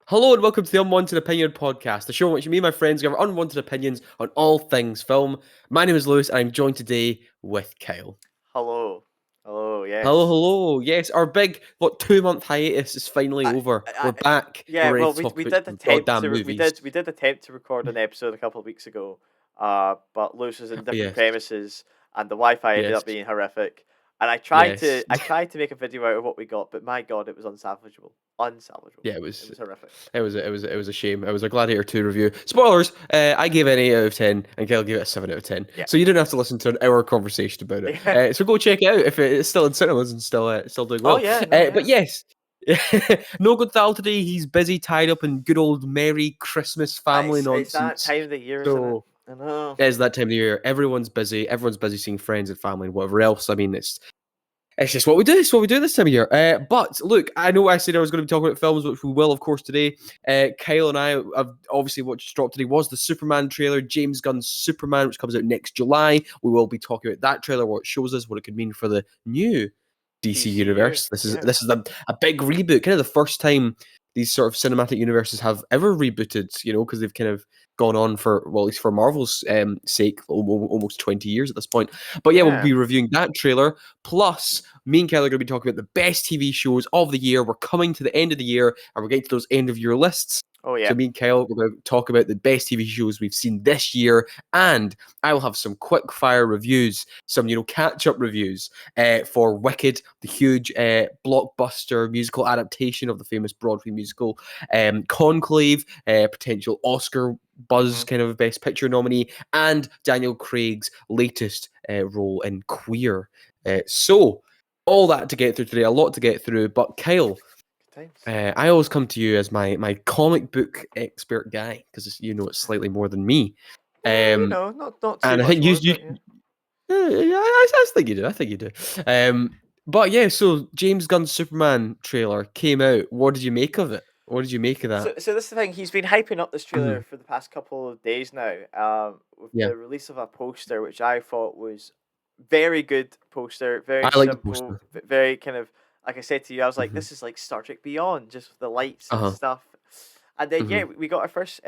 Hello and welcome to the Unwanted Opinion podcast, the show in which me and my friends give our unwanted opinions on all things film. My name is Lewis and I'm joined today with Kyle. Hello. Hello, Hello, yes. hello. Yes, our big, 2-month hiatus is finally I, over. We're I, back. yeah, We're ready well, to we talk we about did some attempt goddamn to movies. we did attempt to record an episode a couple of weeks ago, but Lewis was in different Yes, premises, and the Wi-Fi ended yes, up being horrific. And yes. I tried to make a video out of what we got, but my God, it was unsalvageable, unsalvageable. Yeah, it It was. was horrific. It was a shame. It was a Gladiator 2 review. Spoilers. I gave it an 8 out of 10, and Kyle gave it a 7 out of 10. Yeah, So you didn't have to listen to an hour conversation about it. yeah. So go check it out if it's still in cinemas and still doing Oh well. yeah, no, But yeah. yes, no good Thal today. He's busy, tied up in good old Merry Christmas family It's that nonsense. time of the year, isn't it? So I know. it is that time of the year. Everyone's busy. Everyone's busy seeing friends and family and whatever else. I mean, it's just what we do. It's what we do this time of year. But look, I know I said I was going to be talking about films, which we will, of course, today. Kyle and I have obviously what just dropped today was the Superman trailer, James Gunn's Superman, which comes out next July. We will be talking about that trailer, what it shows us, what it could mean for the new DC DCU, universe. This is yeah. this is a big reboot, kind of the first time these sort of cinematic universes have ever rebooted. Because they've kind of gone on for, well, at least for Marvel's sake, almost 20 years at this point. But yeah, we'll Yeah. be reviewing that trailer. Plus, me and Kelly are going to be talking about the best TV shows of the year. We're coming to the end of the year, and we're getting to those end of year lists. Oh yeah. So me and Kyle, we're going to talk about the best TV shows we've seen this year, and I will have some quick fire reviews, some catch up reviews for Wicked, the huge blockbuster musical adaptation of the famous Broadway musical, Conclave, potential Oscar buzz Mhm. kind of best picture nominee, and Daniel Craig's latest role in Queer. So all that to get through today, a lot to get through. But Kyle, Good times. I always come to you as my comic book expert guy because you know it's slightly more than me. Um, Not too and I much think more, but yeah. yeah, I think you do. I think you do. But yeah, so James Gunn's Superman trailer came out. What did you make of it? What did you make of that? So this is the thing. He's been hyping up this trailer Mhm. for the past couple of days now. With Yeah, the release of a poster, which I thought was very good poster, very I like the simple, poster. very kind of like I said to you. I was like, Hmm. this is like Star Trek Beyond, just with the lights Uh and huh. stuff. And then Hmm. yeah, we got our first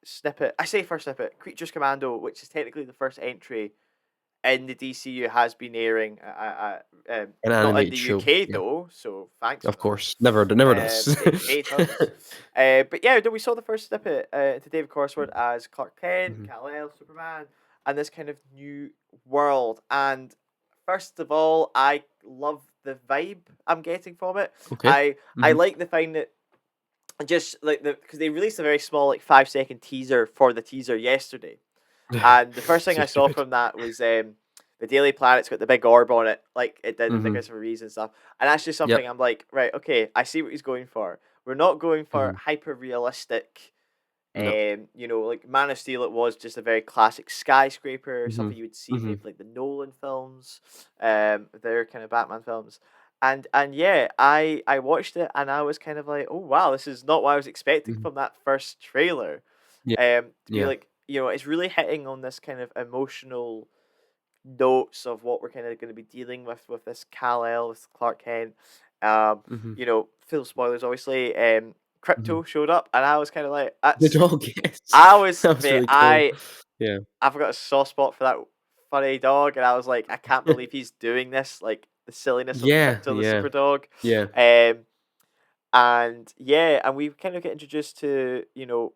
snippet. I say first snippet, Creatures Commando, which is technically the first entry in the DCU, has been airing. An Not in animated the show. UK Yeah, though, so thanks for of that. course. Never does. They hate us. But yeah, we saw the first snippet to David Corsword as Clark Kent, Mhm. Kal-El, Superman, and this kind of new world. And first of all, I love the vibe I'm getting from it. Okay. I Hmm. like the fact that just like because they released a very small like 5 second teaser for the teaser yesterday, and the first thing So I saw stupid. from that was the Daily Planet's got the big orb on it, like it did in the Hmm. Christopher Reeves and stuff. And that's just something Yep. I'm like, right, okay, I see what he's going for. We're not going for Hmm. hyper realistic, No. like Man of Steel. It was just a very classic skyscraper, Hmm. something you would see in Hmm. maybe like the Nolan films, their kind of Batman films. And yeah, I watched it and I was kind of like, oh wow, this is not what I was expecting Hmm. from that first trailer. Yeah. To be Yeah. like, it's really hitting on this kind of emotional notes of what we're kind of going to be dealing with this Kal-El, with Clark Kent. Hmm. Full spoilers, obviously. Hmm. Crypto showed up, and I was kind of like, The that's. dog, yes. I was, That was mate, really cool. Yeah. I've got a soft spot for that funny dog, and I was like, I can't believe he's doing this, like the silliness of Yeah, Crypto the yeah, super dog. yeah. Um, and yeah, and we kind of get introduced to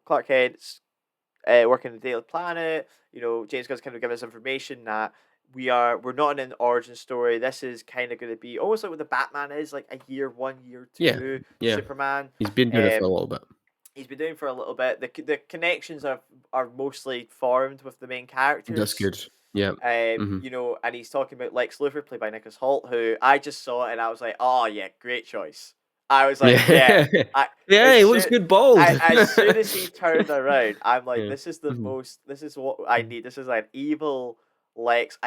Clark Kent's working the Daily Planet. James Gunn's kind of giving us information that we're not in an origin story. This is kind of going to be almost like what the Batman is, like a year one, year Yeah, two yeah. Superman. He's been doing it for a Um, little bit. he's been doing for a little bit. The connections are mostly formed with the main That's characters. good. Yeah. Mhm. And he's talking about Lex Luthor, played by Nicholas Hoult, who I just saw and I was like, oh yeah, great choice. I was like, yeah, Yeah. I Yeah, as he looks soon good bald. as soon as he turned around, I'm like, Yeah. Mhm. this is what I Mhm. need. This is an evil Lex.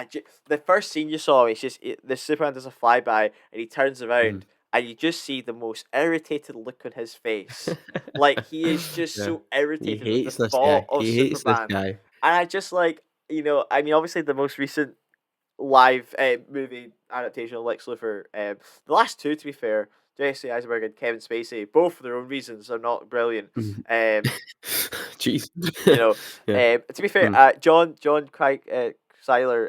The first scene you saw, it's just the Superman does a flyby and he turns Mhm. around and you just see the most irritated look on his face. Like he is just Yeah. so He irritated with the hates this thought guy. of He hates this Superman. guy. And I just like, I mean, obviously the most recent live movie adaptation of Lex Luthor, the last two to be fair, Jesse Eisenberg and Kevin Spacey, both for their own reasons, are not brilliant. Mhm. Um, Jeez. you know, Yeah. to be fair, Mhm. John Craig Seiler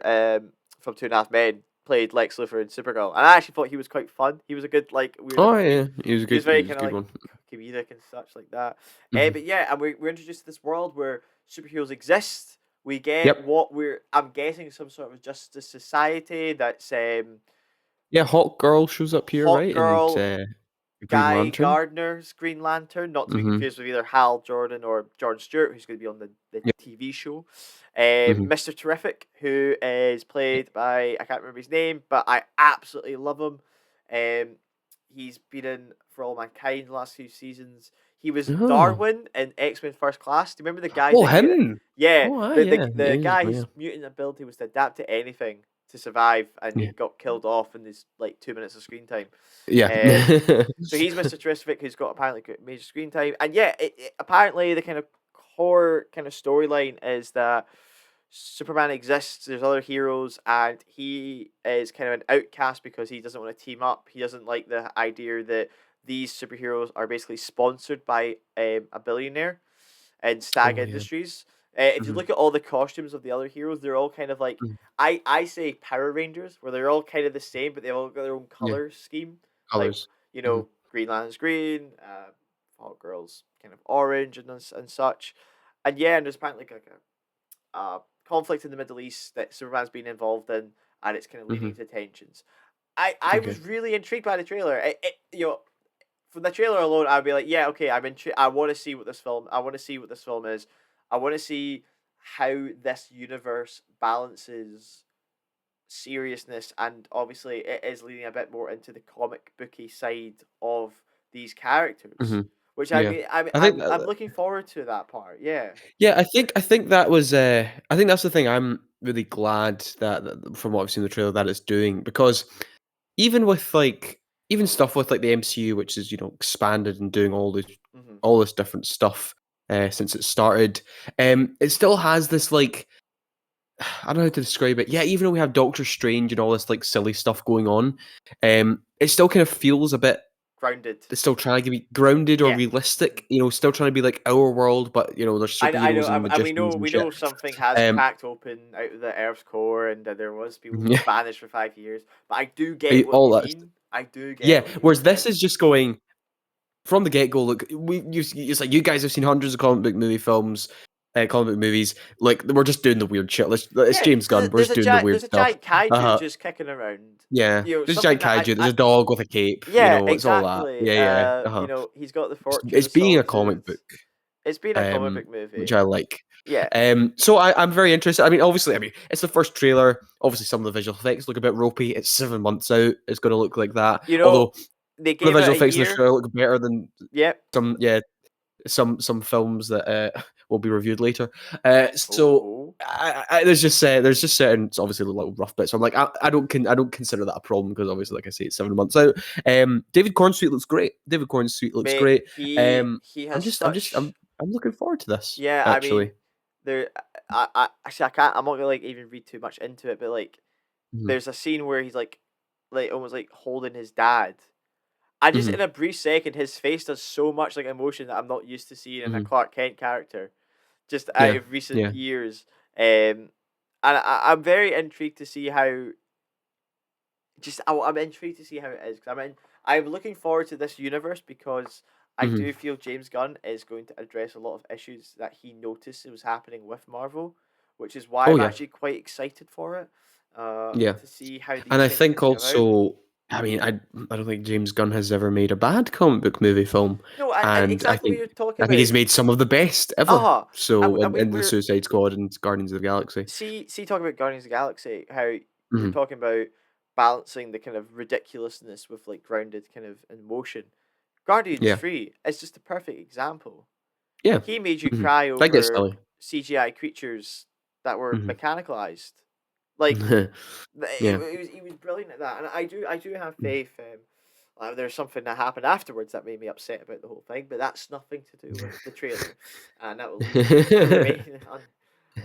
from Two and a Half Men played Lex Luthor in Supergirl, and I actually thought he was quite fun. He was a good like weird in Oh, between. yeah, he was a He was good very he was a kind of good like one. comedic and such like that. Mhm. But yeah, and we're introduced to this world where superheroes exist. We get Yep. what I'm guessing some sort of justice society that's Yeah, Hawk Girl shows up here, Hawk right? And, Girl, Green Guy Lantern. Gardner's Green Lantern, not to be Mhm. confused with either Hal Jordan or Jordan Stewart, who's going to be on the Yep. TV show. Mhm. Mr. Terrific, who is played by, I can't remember his name, but I absolutely love him. Um, he's been in For All Mankind the last few seasons. He was Oh. Darwin in X-Men First Class. Do you remember the guy Oh, that could? him! Yeah, Oh, aye, the yeah. Yeah, the he's guy yeah. whose mutant ability was to adapt to anything to survive, and he Yeah. got killed off in his like 2 minutes of screen time. Yeah. Um, so he's Mr. Terrific, who's got apparently got major screen time, and yeah, apparently the kind of core kind of storyline is that Superman exists. There's other heroes, and he is kind of an outcast because he doesn't want to team up. He doesn't like the idea that these superheroes are basically sponsored by a billionaire and Stag Oh, yeah. Industries. If you Mhm. look at all the costumes of the other heroes, they're all kind of like Mhm. I say Power Rangers, where they're all kind of the same, but they all got their own Yeah. color scheme. Like Colors. Mhm. Green Lantern's green, Hot Girl's kind of orange and such. And yeah, and there's apparently like a conflict in the Middle East that Superman's been involved in, and it's kind of leading Mhm. to tensions. I Okay. was really intrigued by the trailer. From the trailer alone, I'd be like, yeah, okay, I want to see what this film. I want to see what this film is. I want to see how this universe balances seriousness, and obviously it is leading a bit more into the comic booky side of these characters, Mhm. which Yeah. I think I'm looking forward to that part. Yeah. yeah, I think that was, I think that's the thing I'm really glad that from what I've seen in the trailer that it's doing, because even with, like even stuff with, like, the MCU, which is, expanded and doing Hmm. all this different stuff, since it started, it still has this, like I don't know how to describe it. Yeah, even though we have Doctor Strange and all this, like, silly stuff going on, it still kind of feels a bit Grounded. it's still trying to be grounded or Yeah. Hmm. realistic, still trying to be like our world, but, there's I know, superheroes and and magicians we and shit. know something has Um, cracked open out of the Earth's core, and that there was people who were yeah, banished for 5 years. But I do get what all you that. mean. I do get Yeah, what you whereas mean. Yeah. this is just going from the get go. Look, it's like you guys have seen hundreds of comic book movies. Like we're just doing the weird shit. It's Yeah, James Gunn. We're just doing the weird there's a stuff. giant kaiju Uh, just kicking around. yeah. There's a Something giant that kaiju. There's I a dog with a cape. yeah, It's all that. exactly. Yeah, yeah. He's got the fortune of It's the being a comic book. Sawtooth. It's been a comic book Which movie. I like. Yeah. So I'm very interested. I mean, obviously, it's the first trailer. Obviously, some of the visual effects look a bit ropey. It's 7 months out. It's going to look like that. You know, Although they some of gave the it visual a effects in the year. trailer look better than Yep. some. Yeah, some films that will be reviewed later. So Oh. there's just certain it's obviously little rough bits. So I'm like I don't consider that a problem because obviously like I say it's 7 months out. David Cornsweet looks great. David Cornsweet looks Mate, great. he I'm has just I'm just such. I'm looking forward to this Yeah, I actually. mean, there. I actually I can't. I'm not gonna like even read too much into it, but like, Mhm. there's a scene where he's like almost like holding his dad. I just Mhm. in a brief second, his face does so much like emotion that I'm not used to seeing in a Mhm. Clark Kent character, just out Yeah. of recent Yeah. years. And I'm very intrigued to see how. I'm intrigued to see how it is, because I'm looking forward to this universe because I Mhm. do feel James Gunn is going to address a lot of issues that he noticed was happening with Marvel, which is why Oh I'm yeah. actually quite excited for it. Yeah. To see how And these I things think can come out. also, I mean, I don't think James Gunn has ever made a bad comic book movie film, No, and and exactly what you're talking I think about. he's made some of the best Uh ever. huh. So And in the we're Suicide Squad and Guardians of the Galaxy. talking about Guardians of the Galaxy, how you're Mhm. talking about balancing the kind of ridiculousness with like grounded kind of emotion. Guardians Yeah. 3 is just a perfect example. Yeah. He made you Mhm. cry That gets over silly. CGI creatures that were Mhm. mechanicalized. Like Yeah. he was brilliant at that, and I do have faith. There's something that happened afterwards that made me upset about the whole thing, but that's nothing to do with the trailer, and that will remain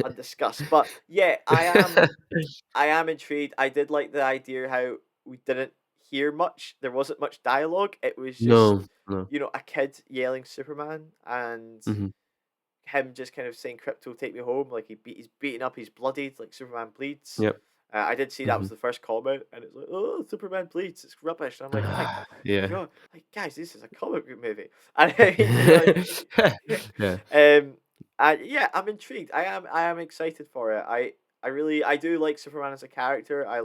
undiscussed. But yeah, I am intrigued. I did like the idea how we didn't hear much. There wasn't much dialogue. It was just, No, no. a kid yelling Superman and Mhm. him just kind of saying "Crypto, take me home." Like he's beaten up, he's bloodied, like Superman bleeds. Yep. I did see that was Mhm. the first comment, and it's like, "Oh, Superman bleeds. It's rubbish." And I'm like, "Oh my Yeah. god, like guys, this is a comic book movie." And like, Yeah. um, and yeah, I'm intrigued. I am excited for it. I do like Superman as a character. I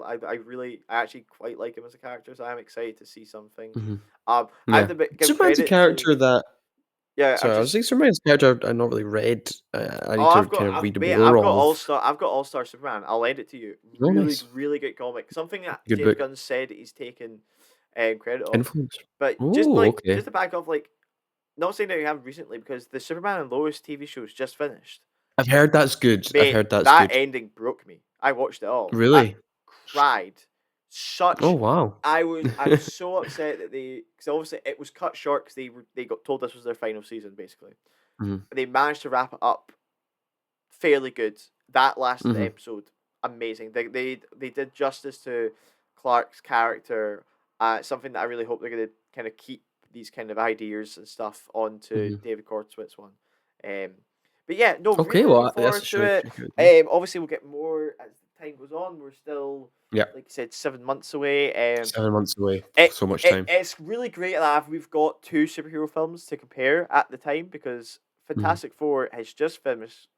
actually quite like him as a character. So I'm excited to see something. Mhm. I have Yeah. to give Superman's a credit to. character that Yeah, sorry, I was saying Superman's a character I've not really read. I Oh, need to kind of read more of. I've got All Star Superman. I'll lend it to you. Oh, Really, nice. really good comic. Something that Good James book. Gunn said he's taken credit of. Influence. But Oh, okay. just to back off, like not saying that you have recently because the Superman and Lois TV show's just finished. I've heard that's good. I've Mate, heard that's that good. ending broke me. I watched it all. I Really? cried. Oh, Such wow. I was so upset that because obviously it was cut short because they got told this was their final season basically. Mhm. They managed to wrap it up fairly good. That last Mhm. episode, amazing. They did justice to Clark's character. Something that I really hope they're gonna kind of keep these kind of ideas and stuff onto Mhm. David Cordswit's one. Um, but yeah, no, Okay, really looking well, that's a forward to show to it. check out then. Obviously we'll get more as the time goes on. We're still, Yeah. like you said, 7 months away. 7 months away. It, So much time. it's really great that we've got two superhero films to compare at the time because Mhm. Fantastic Four has just finished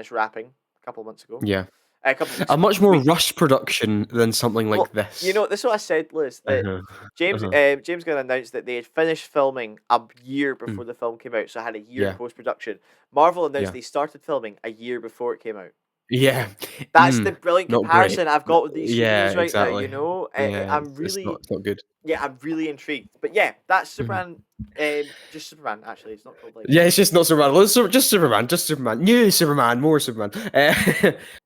wrapping a couple of months ago, Yeah. a couple of weeks A ago. much more rushed production than something like Well, this. this is what I said, Liz. That Uh-huh. James Uh-huh. James Gunn announced that they had finished filming a year Mm. before the film came out, so I had a year in Yeah. post production. Marvel announced Yeah. they started filming a year before it came out. Yeah. That's the brilliant Not great. comparison I've got with these Yeah, studios right now. exactly. Yeah, I'm it's really, not good. yeah, I'm really intrigued. But yeah, that's Mhm. Superman. Just Superman. Actually, it's not called like. Yeah, it's just not Superman. Well, just Superman, just Superman. New Superman, more Superman.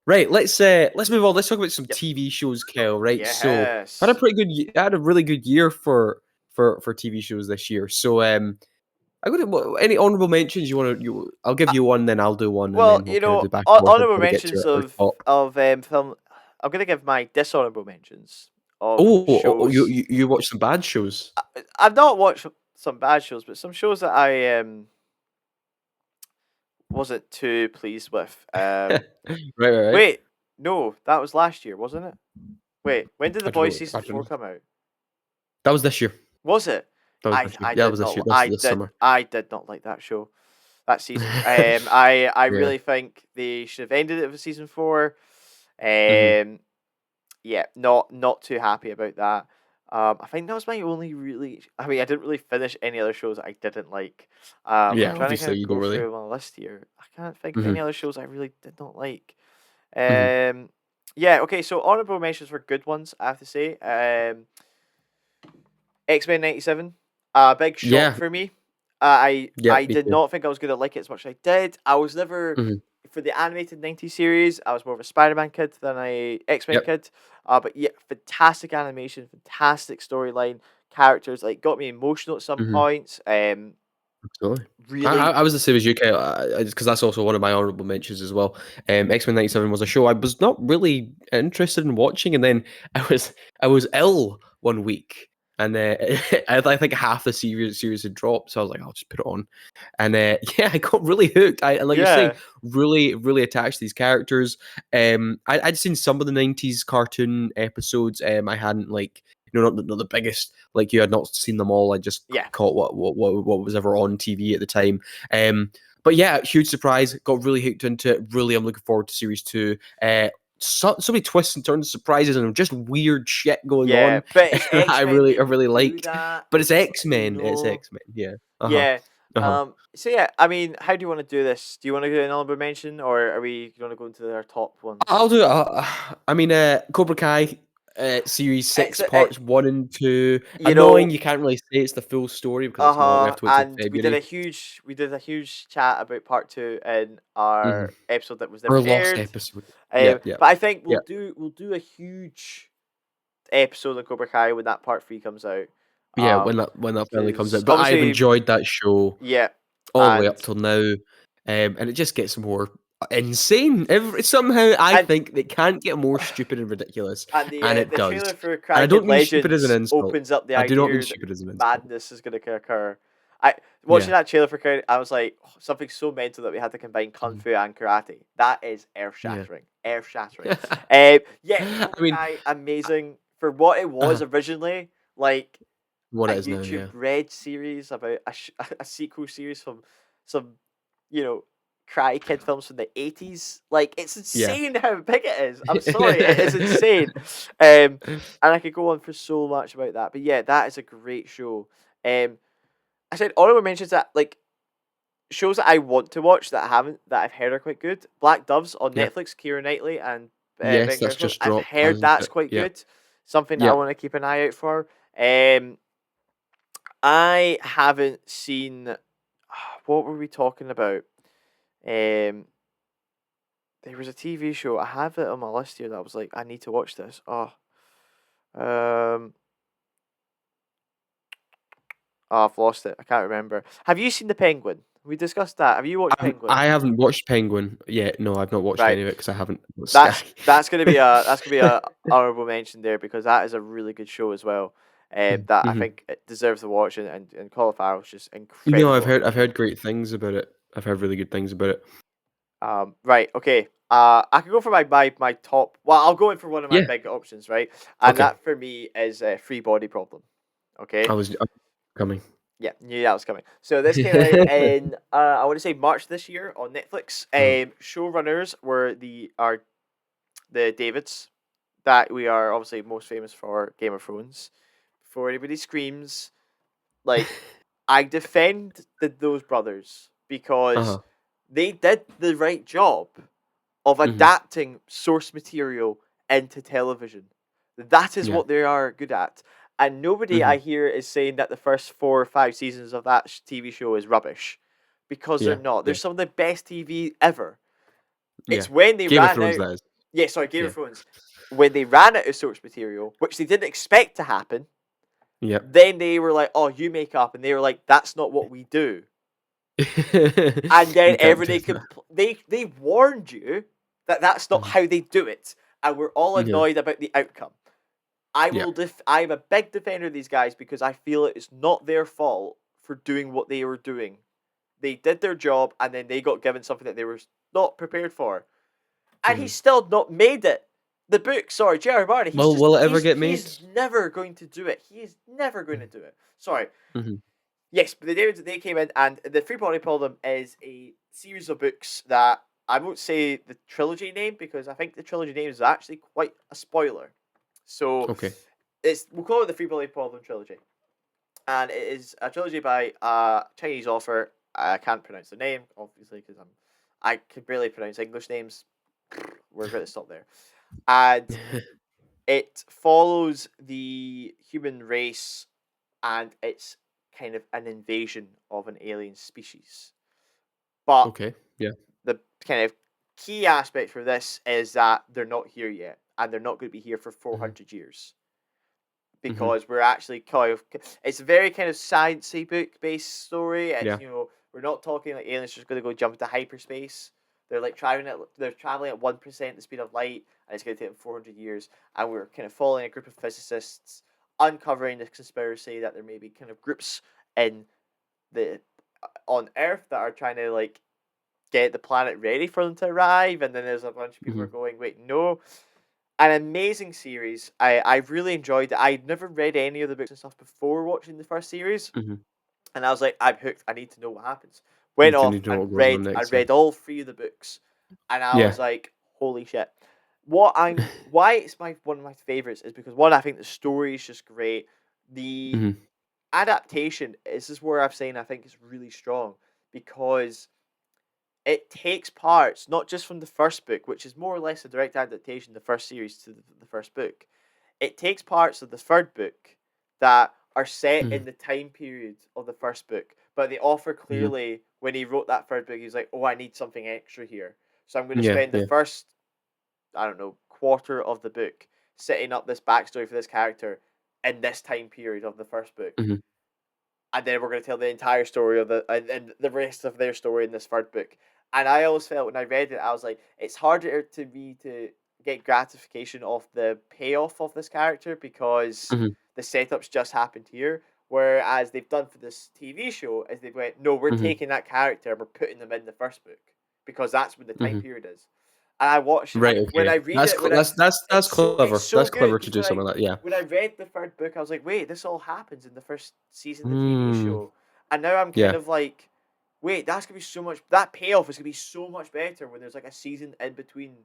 Right, let's move on. Let's talk about some Yep. TV shows, Kel. Right, so I had a Yes. pretty good, I had a really good year for TV shows this year. So I got any honorable mentions you want to? I'll give Uh, you one, then I'll do one, and well, then we'll kind of do back and forth honorable until we get to mentions our top. of film. I'm gonna give my dishonorable mentions of You shows. you watch some bad shows? I've not watched some bad shows, but some shows that I wasn't too pleased with. Right. Wait, no, that was last year, wasn't it? Wait, when did The I don't Boys know. season I don't 4 know. come out? That was this year. Was it? That was this year. I Yeah, that did was this year. not. That was this summer. I did not like that show, that season. I Yeah. really think they should have ended it with season 4. Mhm. Um, yeah, not too happy about that. I think that was my only really. I mean, I didn't really finish any other shows that I didn't like. I'm Yeah, trying to kind obviously of you don't go really. through my list here. I can't think of any Mhm. other shows I really did not like. Mhm. Yeah, okay, so honorable mentions were good ones, I have to say. X-Men 97, a big shock Yeah. for me. Yeah, I me did too. not think I was gonna like it as much as I did. I was never Mhm. for the animated 90s series, I was more of a Spider-Man kid than a X-Men Yep. kid. But yeah, fantastic animation, fantastic storyline, characters, like got me emotional at some Mhm. points. Absolutely. Really, I was the same as you, Kyle, because that's also one of my honorable mentions as well. X-Men '97 was a show I was not really interested in watching, and then I was ill one week, and I think half the series had dropped, so I was like, I'll just put it on, and yeah, I got really hooked. I like you're saying, yeah, really attached to these characters. I'd seen some of the '90s cartoon episodes. I hadn't like. Not the biggest like you. Had not seen them all. I just yeah, caught what was ever on TV at the time. But yeah, huge surprise. Got really hooked into it. Really, I'm looking forward to series 2. So many twists and turns, surprises, and just weird shit going yeah. on But it's that X-Men. I They can really do liked. that. But it's It's X-Men. It's X-Men. Yeah. Uh-huh. yeah. Uh-huh. So yeah, I mean, how do you want to do this? Do you want to do an honorable mention, or are we going to go into our top I'll ones? do it. I mean, Cobra Kai, series It's 6, parts 1 and 2. you Annoying. know, You can't really say it's the full story because it's not. We have to wait till and February. we did a huge chat about part 2 in Hmm. our episode that was never Or lost aired. episode. Yep. Yep. But I think Yep. we'll do a huge episode on Cobra Kai when that part 3 comes out. Yeah, when that finally comes Because out. But I've obviously, enjoyed that show yeah, all the way and up till now, and it just gets more. insane. Somehow I And think they can't get more stupid and ridiculous, and and it the does. trailer for And I Crying don't mean stupid as an Legends insult. opens up the I do not mean idea that stupid as an insult. madness is going to occur. I watching Yeah. that trailer for Crying, I was like, "Oh, something so mental that we had to combine kung Mhm. fu and karate. That is earth Yeah. shattering, earth shattering." Yeah, I Cobra mean, Kai, amazing for what it was uh, originally, like what a it is now, YouTube yeah. Red series about a sequel series from some, you know, Cry Kid films from the 80s. Like, it's Yeah. insane how big it is. I'm sorry, it is insane. And I could go on for so much about that. But yeah, that is a great show. I said honorable mentions that, like, shows that I want to watch that I haven't, that I've heard are quite good. Black Doves on Yeah. Netflix, Keira Knightley and Yes, Ben that's Garfield. just I've dropped, heard hasn't that's it? quite Yeah. good. Something that I Yeah. want to keep an eye out for. Um, I haven't seen. What were we talking about? Um, there was a TV show. I have it on my list here that I was like, I need to watch this. Um, I've lost it. I can't remember. Have you seen The Penguin? We discussed that. Have you watched Penguin? I haven't watched Penguin yet. No, I've not watched Right. any of it because I haven't got Sky. That's gonna be a honorable mention there because that is a really good show as well. That I Mhm. think it deserves the watch and Colin Farrell's just No, incredible in I've it. heard great things about it. I've heard really good things about it. Right, okay. I could go for my top. Well, I'll go in for one of my Yeah. big options, right? And Okay. that for me is a Free Body Problem. Okay. I coming. Yeah, knew that was coming. So this came out in I want to say March this year on Netflix. Uh-huh. Showrunners were the Davids that we are obviously most famous for Game of Thrones. Before anybody screams, like I defend those brothers because Uh-huh. they did the right job of Mhm. adapting source material into television. That is Yeah. what they are good at. And nobody I Mhm. hear is saying that the first 4 or 5 seasons of that TV show is rubbish because they're Yeah. not. They're Yeah. some of the best TV ever. Yeah. It's when they Game of ran Thrones, out. that is. Yeah, sorry, Game of Yeah. Thrones. When they ran out of source material, which they didn't expect to happen, Yep. then they were like, "Oh, you make up," and they were like, "That's not what we do." And then You can't do everybody that. they warned you that that's not Mhm. how they do it, and we're all Yeah. annoyed about the outcome. Yeah. I'm a big defender of these guys because I feel it is not their fault for doing what they were doing. They did their job and then they got given something that they were not prepared for, and he's Mhm. still not made it. The book, sorry, Jerry Marty. He's Well, just will it ever get made? he's never going to do it. He is never going to Mhm. do it. Sorry. Mhm. Yes, but the Davids they came in, and the Free Body Problem is a series of books that I won't say the trilogy name because I think the trilogy name is actually quite a spoiler. So Okay. we'll call it the Free Body Problem trilogy, and it is a trilogy by a Chinese author. I can't pronounce the name obviously because I can barely pronounce English names. We're going to stop there, and it follows the human race and it's kind of an invasion of an alien species. But Okay. Yeah. the kind of key aspect for this is that they're not here yet, and they're not going to be here for Mhm. 400 years Mhm. because we're actually kind of it's a very kind of sciencey book based story. It's Yeah. we're not talking like aliens just going to go jump into hyperspace. They're traveling at 1% the speed of light, and it's going to take them 400 years. And we're kind of following a group of physicists uncovering this conspiracy that there may be kind of groups in the on Earth that are trying to like get the planet ready for them to arrive, and then there's a bunch of people who are Mhm. going, wait, no. An amazing series. I really enjoyed it. I'd never read any of the books and stuff before watching the first series, Mhm. and I was like, I'm hooked. I need to know what happens. You Went do off need to know and what goes on I next. Yeah. read all 3 of the books, and I Yeah. was like, holy shit. Why it's my one of my favorites is because one, I think the story is just great. The Mhm. adaptation is just where I'm saying I think is really strong because it takes parts not just from the first book, which is more or less a direct adaptation, the first series to the first book. It takes parts of the third book that are set Mhm. in the time period of the first book, but the author Mhm. clearly, when he wrote that third book, he's like, "Oh, I need something extra here, so I'm going to Yeah. spend the Yeah. first, I don't know, quarter of the book setting up this backstory for this character in this time period of the first book, Mhm. and then we're going to tell the entire story of and the rest of their story in this third book." And I always felt when I read it, I was like, it's harder to me to get gratification off the payoff of this character because Mhm. the setups just happened here. Whereas they've done for this TV show is they went, no, we're Mhm. taking that character and we're putting them in the first book because that's when the time Mhm. period is. And I watched Right. when I Okay. read it, when I That's it's clever. so That's good clever to because do something like that. Yeah. when I read the third book, I was like, wait, this all happens in the first season of the TV Mm. show, and now I'm kind Yeah. of like, wait, that's gonna be so much. That payoff is gonna be so much better when there's like a season in between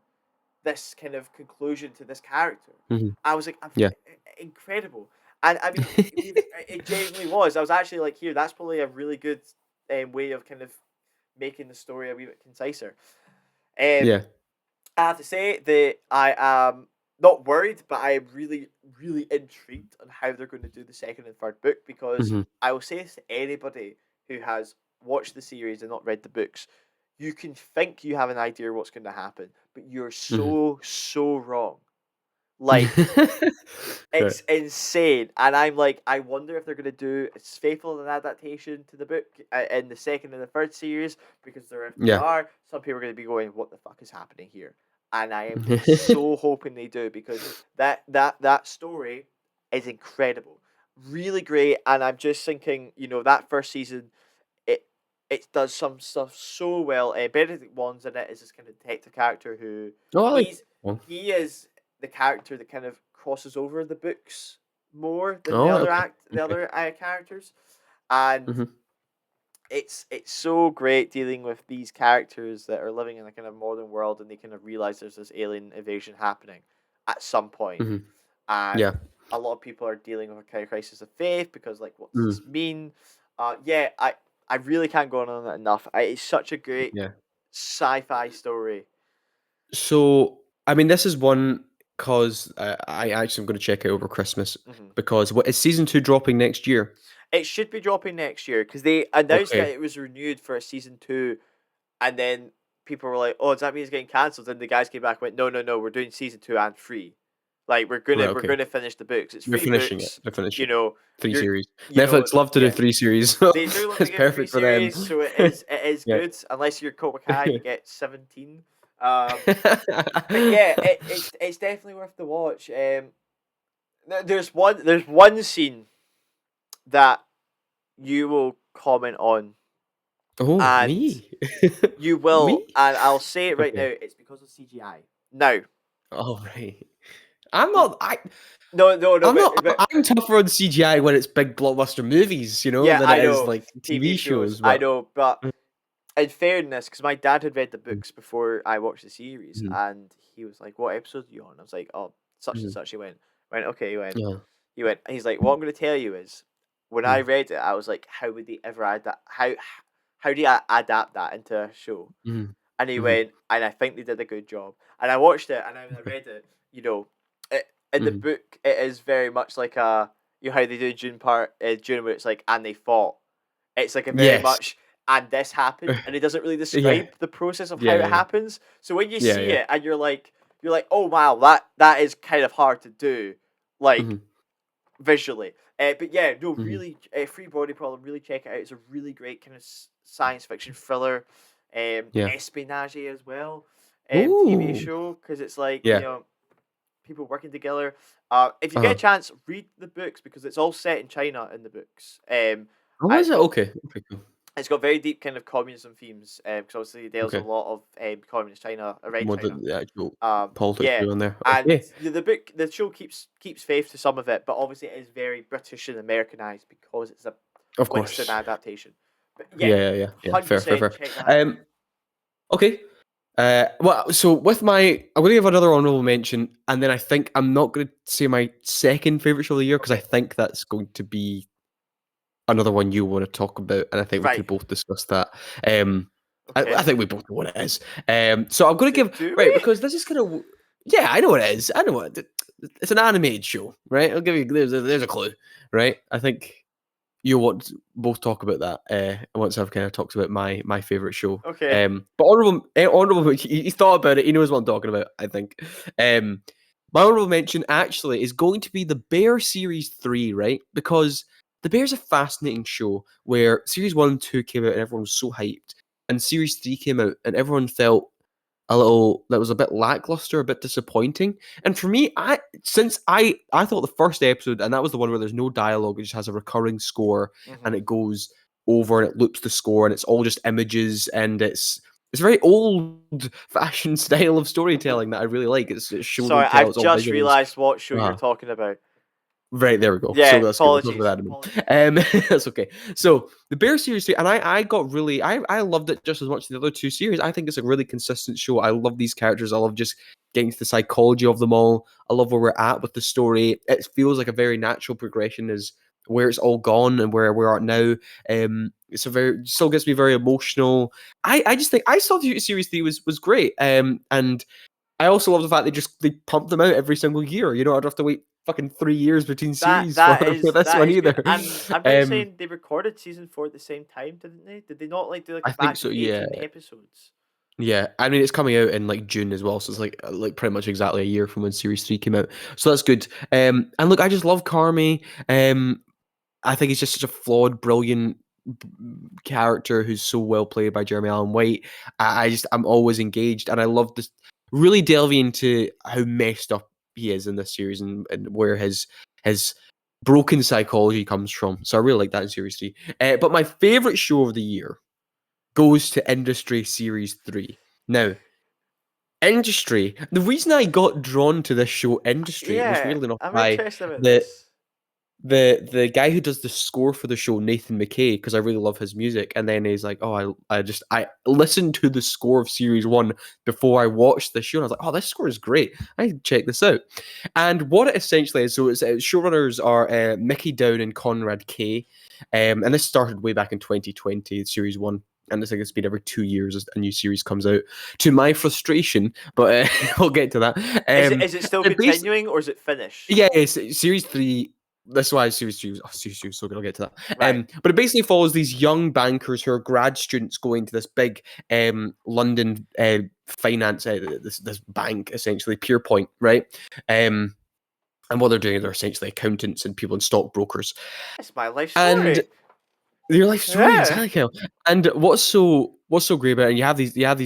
this kind of conclusion to this character. Mhm. I was like, Yeah. incredible, and I mean, it genuinely was. I was actually like, here, that's probably a really good way of kind of making the story a wee bit conciser. Um, Yeah. I have to say that I am not worried, but I am really, really intrigued on how they're going to do the second and third book because Mhm. I will say this to anybody who has watched the series and not read the books. You can think you have an idea what's going to happen, but you're Mhm. so wrong. Like, Right. it's insane, and I'm like, I wonder if they're gonna do as faithful an adaptation to the book in the second and the third series. Because if they Yeah. are, some people are gonna be going, "What the fuck is happening here?" And I am so hoping they do because that story is incredible, really great. And I'm just thinking, that first season, it it does some stuff so well. Benedict Wong's in it as this kind of detective character who Oh, I like. he's Oh, he is the character that kind of crosses over the books more than all right. Okay. the Okay. other characters, and Mhm. it's so great dealing with these characters that are living in a kind of modern world and they kind of realize there's this alien invasion happening at some point, Mhm. and Yeah. a lot of people are dealing with a kind of crisis of faith because like what does Mm. this mean? Yeah, I really can't go on it enough. It's such a great Yeah. sci-fi story. So, I mean, this is one because I actually am going to check it over Christmas Hmm. because what is season 2 dropping next year? It should be dropping next year because they announced that Okay. it was renewed for a season two, and then people were like, "Oh, does that mean it's getting cancelled?" And the guys came back and went, "No, no, no, we're doing season two and three. Like Right. we're Okay. gonna finish the books. It's They're three finishing it. books. They're You finishing it. know, 3 you're series. you know, Netflix love to do yeah." 3 series, so They do love to it's give three perfect for them. series, so it is Yeah. good. Unless you're Cobra Kai, you get 17. But yeah, it's definitely worth the watch. There's one scene that you will comment on, Oh, and me? you will, Me? and I'll say it right now. Okay. It's because of CGI. Now, All right. I'm w- not I no, no, no, I'm but not I'm tougher on CGI when it's big blockbuster movies, yeah, than it I is know like TV TV shows. shows, I but know, but mm, in fairness, because my dad had read the mm, books before I watched the series, mhm, and he was like, "What episode are you on?" I was like, "Oh, such and mhm. such." He went, "Okay." Yeah. He's like, "What I'm going to tell you is, when I Mm, read it, I was like, how would they ever adapt? How do you adapt that into a show?" mhm, And he mhm. went, and I think they did a good job. And I watched it, and I Okay. read it. In the Mhm. book, it is very much like how they do June, where it's like, and they fought. It's like a very Yes. much, and this happened, and it doesn't really Yeah. describe the process of how Yeah, it yeah. happens. So when you Yeah, see yeah. it, and you're like, oh wow, that is kind of hard to do, like Mhm, visually. But yeah, no, mhm. really, Free Body Problem. Really check it out. It's a really great kind of science fiction thriller, Yeah. espionage as well, TV Ooh. show because it's like Yeah. people working together. If you get a Uh-huh. chance, read the books because it's all set in China in the books. Oh, And is it? Okay. Okay, cool. it's got very deep kind of communism themes because obviously there's a Okay. lot of communist China around More China. the actual politics Yeah, going on there. and Okay. the show keeps faith to some of it, but obviously it is very British and Americanized because it's a Of Western course. adaptation. But yeah, Yeah, yeah, yeah, yeah. hundred Fair, fair, percent fair. check that out. Um, okay. Well, so with I'm going to give another honorable mention, and then I think I'm not going to say my second favorite show of the year because I Okay, think that's going to be another one you want to talk about, and I think we right. could both discuss that. Um, I Okay, think we both know what it is. So I'm going to give do right we? because this is kind of yeah, I know what it is. I know what it's an animated show, right? I'll give you there's a clue, right? I think you want to both talk about that once I've kind of talked about my favorite show. Okay, But honorable, he's thought about it. He knows what I'm talking about. I think. My honorable mention actually is going to be the Bear series 3, right? Because the Bear's a fascinating show where series 1 and 2 came out and everyone was so hyped. and series 3 came out, and everyone felt a little that was a bit lackluster, a bit disappointing. And for me, I thought the first episode, and that was the one where there's no dialogue, it just has a recurring score, and Mhm. it goes over and it loops the score, and it's all just images, and it's a very old fashioned style of storytelling that I really like. It's show Sorry, don't tell, I've it's all just visuals. realized what show you're Uh-huh. talking about. Right, there we go. Yeah, So that's good. We'll talk apologies. about that in a minute. That's okay. So the Bear series 3, and I got really I loved it just as much as the other two series. I think it's a really consistent show. I love these characters. I love just getting to the psychology of them all. I love where we're at with the story. It feels like a very natural progression as where it's all gone and where we are now. It's a very still gets me very emotional. I just think I saw the series 3 was great. And I also love the fact they pump them out every single year. You don't have to wait fucking 3 years between That series for that for is this that one is good. either. And I'm right in Um, saying they recorded season 4 at the same time, didn't they? Did they not like do like a I think batch so. of Yeah, 18 episodes? yeah. I mean, it's coming out in like June as well, so it's like pretty much exactly a year from when series 3 came out. So that's good. And look, I just love Carmi. I think he's just such a flawed, brilliant character who's so well played by Jeremy Allen White. I'm always engaged, and I love this really delving into how messed up he is in this series and where his broken psychology comes from. So I really like that in series 3. But my favorite show of the year goes to Industry Series 3. Now, Industry, the reason I got drawn to this show, Industry, was Yeah, weirdly enough I'm by interested about the this. the guy who does the score for the show, Nathan McKay, because I really love his music. And then he's like, "Oh, I listened to the score of series 1 before I watched the show, and I was like, oh, this score is great. I need to check this out." And what it essentially is, so it's showrunners are Mickey Down and Conrad Kay, and this started way back in 2020, series 1. And it's like it's been every 2 years as a new series comes out. To my frustration, but we'll get to that. Is it still And basically, continuing or is it finished? yeah, it's series 3. That's why series 2 is so good. I'll get to that. Right. But it basically follows these young bankers who are grad students going to this big London finance this bank, essentially Pierpoint, right? And what they're doing, they're essentially accountants and people and stockbrokers. It's my life And story. your life story, Yeah. exactly. Kel. And what's so great about it? And you have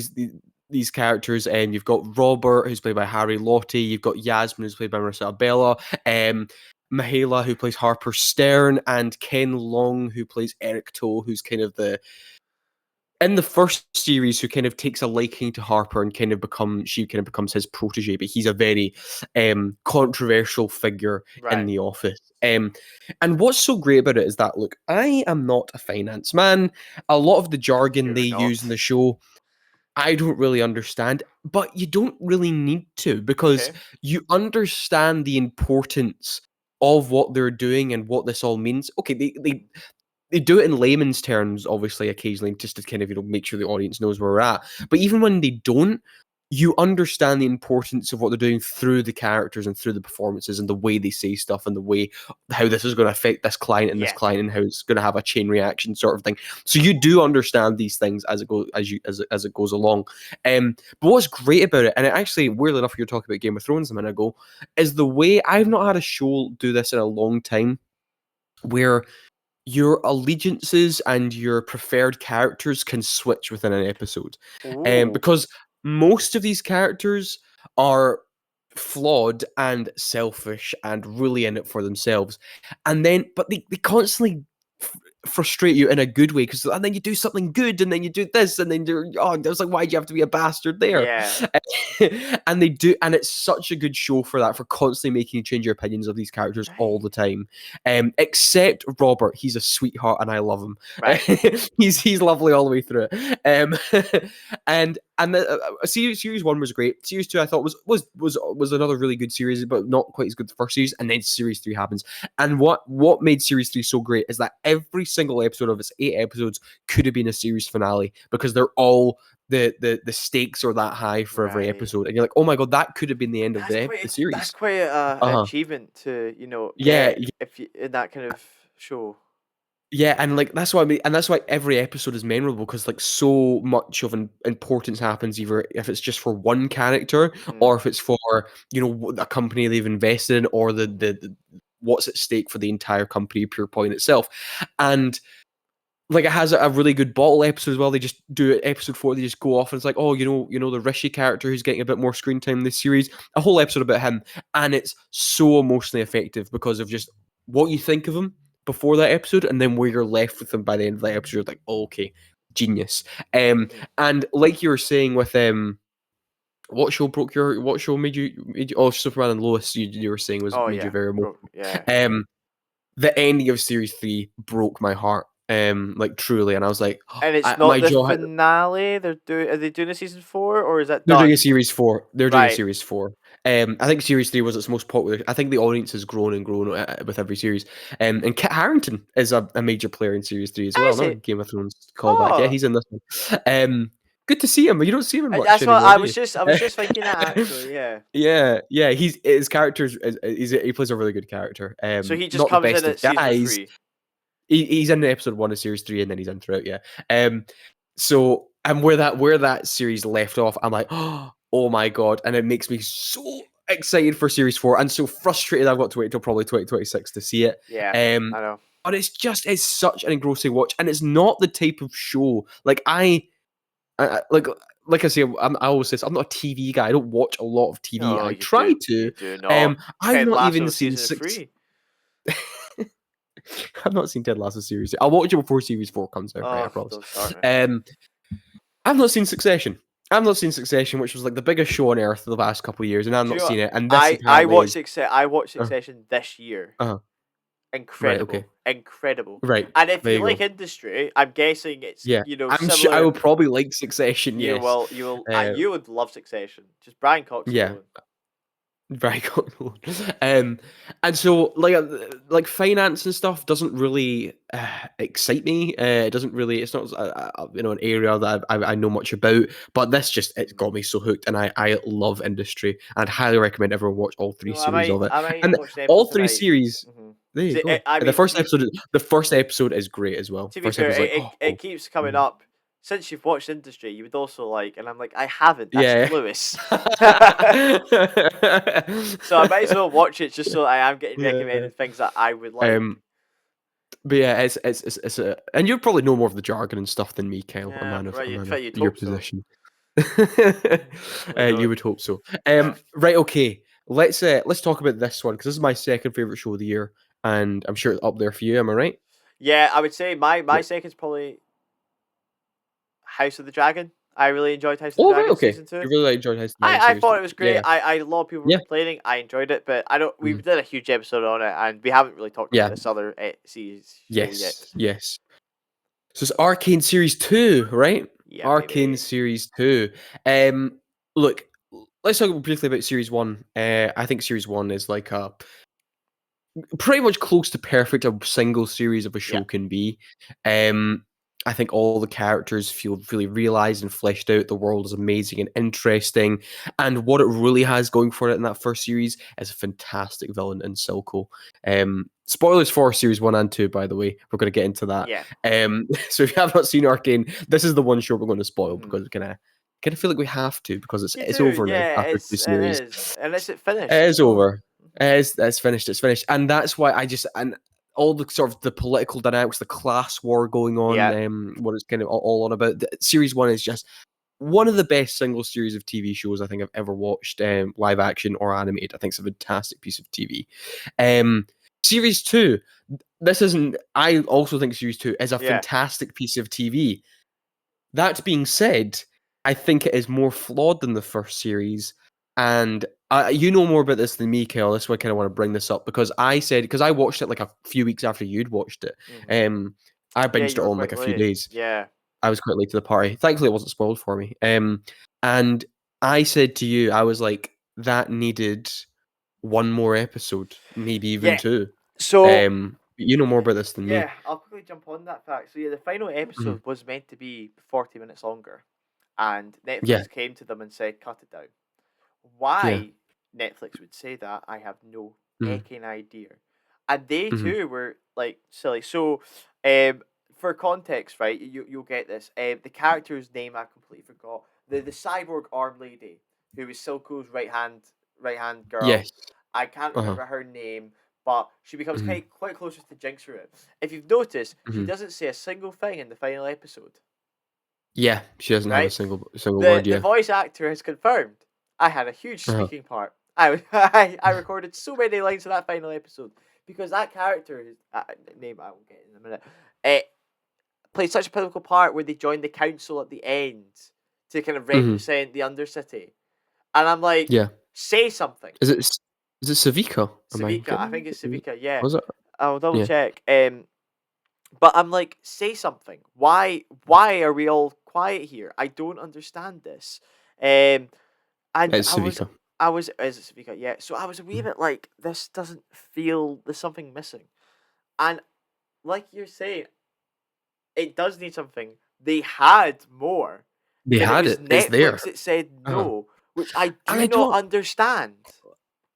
these characters, and you've got Robert, who's played by Harry Lottie. You've got Yasmin, who's played by Marissa Abella. Mihaela, who plays Harper Stern, and Ken Long, who plays Eric Toe, who's kind of the in the first series who kind of takes a liking to Harper and she kind of becomes his protege, but he's a very controversial figure in Right. the office. And what's so great about it is that, look, I am not a finance man. A lot of the jargon they You're use in not. the show, I don't really understand, but you don't really need to because Okay. you understand the importance of what they're doing and what this all means. Okay, they do it in layman's terms, obviously, occasionally, just to kind of make sure the audience knows where we're at. But even when they don't, you understand the importance of what they're doing through the characters and through the performances and the way they say stuff and the way how this is going to affect this client and this Yeah. client and how it's going to have a chain reaction sort of thing. So you do understand these things as it goes as it goes along. But what's great about it, and it actually, weirdly enough, you're talking about Game of Thrones a minute ago, is the way I've not had a show do this in a long time, where your allegiances and your preferred characters can switch within an episode. Ooh. Because most of these characters are flawed and selfish and really in it for themselves. But they constantly frustrate you in a good way and then you do something good and then you do this and then you're I was like, why do you have to be a bastard there? Yeah. And they do, and it's such a good show for that, for constantly making you change your opinions of these characters all Right. the time. Except Robert, he's a sweetheart and I love him. Right. He's lovely all the way through it. And series 1 was great. Series 2 I thought was another really good series, but not quite as good as the first series. And then series 3 happens. And what made series 3 so great is that every single episode of its 8 episodes could have been a series finale, because they're all the stakes are that high for every Right. episode, and you're like, oh my god, that could have been the end of the That's series. quite a Uh-huh. achievement to, Yeah, get if you in that kind of show. yeah, and like that's what I mean, and that's why every episode is memorable, because like so much of an importance happens, either if it's just for one character Mhm. or if it's for a company they've invested in, or the what's at stake for the entire company, Pure Point itself. And like it has a really good bottle episode as well. They just do it episode 4. They just go off and it's like, oh, the Rishi character who's getting a bit more screen time in this series. A whole episode about him, and it's so emotionally effective because of just what you think of him before that episode, and then where you're left with him by the end of that episode. You're like, oh, okay, genius. Hmm. And like you were saying with what show made you oh, Superman and Lois, you were saying was Oh made you yeah, very bro. emotional. Yeah. The ending of series 3 broke my heart. Like truly, and I was like, And it's my not the jaw. finale. Are they doing a season 4 or is that They're doing done? a series 4. They're doing a Right. series 4. I think series 3 was its most popular. I think the audience has grown and grown with every series. And Kit Harington is a major player in series 3 as well. Is Another it? Game of Thrones callback. Yeah, Oh, he's in this one. Good to see him, but you don't see him much that's what anymore, I do was you? just. I was just thinking that actually. Yeah. Yeah. His character he plays a really good character. So he just Not the comes in best of at season guys. 3. He's in episode 1 of series 3, and then he's in throughout. Yeah. So and where that series left off, I'm like, oh my god, and it makes me so excited for series 4, and so frustrated I've got to wait till probably 2026 to see it. Yeah, Um, I know. but it's such an engrossing watch, and it's not the type of show like like I say, I always say this, I'm not a TV guy. I don't watch a lot of TV. No, I you do. try You to. do not. I've Ted not even Lasso seen season six. 3. I've not seen Ted Lasso series. I'll watch it before series 4 comes out. Right, I Oh, promise. don't start me. I've not seen Succession. I've not seen Succession, which was like the biggest show on earth for the last couple of years, and I've Do you not know seen what? it. And this I apparently watched is. I watched Uh, Succession this year. uh, right. Okay. Incredible, incredible. Right. And if There you you like go. industry, I'm guessing it's Yeah. I'm sure I similar. will probably like Succession. You Yes. will you will Uh, you would love Succession. Just Brian Cox yeah. alone. Very cool. Um, and so like finance and stuff doesn't really excite me. It doesn't really. It's not an area that I know much about. But this just it Mhm. got me so hooked, and I love industry. I'd highly recommend everyone watch all You 3 know, series of it. I might And watch the episode all 3 tonight. series. Hmm. There you go. I The mean, first episode is great as well. to be First fair, episode is like, it keeps coming mm. up. Since you've watched Industry, you would also like, and I'm like, I haven't. That's Yeah. Lewis. So I might as well watch it just so I am getting Yeah. recommended things that I would like. Um, but yeah, it's a, and you probably know more of the jargon and stuff than me, Kyle. A Yeah, man of right. a man of You'd your hope so. position. Definitely You not. would hope so. Yeah. Right, okay. Let's talk about this one because this is my second favorite show of the year, and I'm sure it's up there for you. Am I right? Yeah, I would say my Yeah. second's probably House of the Dragon. I really enjoyed House of the Oh, right, Dragon okay. season 2. You really enjoyed House of the Dragon I series thought 2. it was great. Yeah, A lot of people were yeah, complaining. I enjoyed it, but I don't. We mhm, did a huge episode on it, and we haven't really talked about yeah. this other series show yet. Yes. So it's Arcane Series 2, right? Yeah, Arcane baby. Series 2. Look, let's talk briefly about Series 1. I think Series 1 is like a pretty much close to perfect a single series of a Yeah. show can be. Um, I think all the characters feel really realized and fleshed out. The world is amazing and interesting. And what it really has going for it in that first series is a fantastic villain in Silco. Spoilers for series 1 and 2, by the way. We're going to get into that. Yeah. So if you have not seen Arcane, this is the one show we're going to spoil Hmm. because we kind of feel like we have to because You it's do. over now Yeah. after 2 It series. is. Unless it finished It as is well. over. It's finished. It's finished, and that's why and all the sort of the political dynamics, the class war going on, Yeah. what it's kind of all on about. Series 1 is just one of the best single series of TV shows I think I've ever watched, live action or animated. I think it's a fantastic piece of TV. Series 2, this isn't. I also think Series 2 is a Yeah. fantastic piece of TV. That being said, I think it is more flawed than the first series, and you know more about this than me, Kel. That's why I kind of want to bring this up because I watched it like a few weeks after you'd watched it. Hmm. I Yeah, binged you it were on quite like a few late. days. Yeah. I was quite late to the party. Thankfully, it wasn't spoiled for me. And I said to you, I was like, that needed one more episode, maybe even Yeah. 2. So You know more about this than me. yeah, I'll quickly jump on that fact. So yeah, the final Mhm. episode was meant to be 40 minutes longer, and Yeah, Netflix came to them and said, "Cut it down." yeah. Why Netflix would say that, I have no Mhm, ecking idea. And they mhm. too were like silly. So, for context, right, you'll get this. The character's name I completely forgot. The cyborg arm lady who was Silco's right hand girl. Yes. I can't Uh-huh. remember her name, but she becomes Mhm. quite closer to Jinx through it. If you've noticed, she Mhm. doesn't say a single thing in the final episode, Yeah, she doesn't have a right? single The word. the Yeah. voice actor has confirmed I had a huge Uh-huh. speaking part. I recorded so many lines in that final episode because that character name I will get in a minute. It played such a pivotal part where they joined the council at the end to kind of Mhm. represent the Undercity, and I'm like, Yeah. say something. Is it is it Savika? Am I Savika, I getting think it's was Savika. Yeah, was it? I'll double Yeah. check. But I'm like, say something. Why are we all quiet here? I don't understand this. Um, and It's Savika. is it Savika? Yeah. So I was a wee Mhm. bit like, this doesn't feel. There's something missing. And like you're saying, it does need something. They had more, They but it had was it. It's there. Netflix that said Uh-huh. no, which I And do I not don't understand.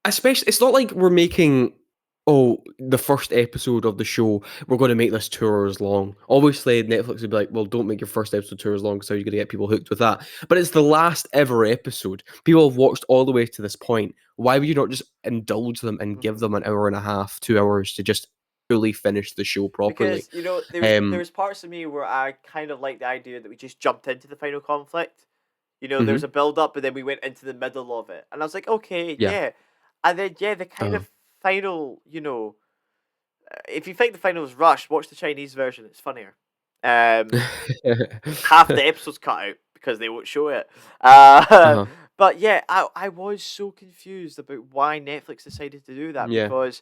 especially it's not like we're making oh, the first episode of the show, we're going to make this 2 hours long. Obviously, Netflix would be like, well, don't make your first episode 2 hours long because how are you going to get people hooked with that? But it's the last ever episode. People have watched all the way to this point. Why would you not just indulge them and give Mhm. them an hour and a half, 2 hours to just fully finish the show properly? Because there Um, was parts of me where I kind of liked the idea that we just jumped into the final conflict. There was mhm, a build up, but then we went into the middle of it, and I was like, okay, yeah. yeah. And then yeah, the kind Uh, of final, if you think the final was rushed, watch the Chinese version. It's funnier. Half the episode's cut out because they won't show it. uh-huh. But yeah, I was so confused about why Netflix decided to do that Yeah. because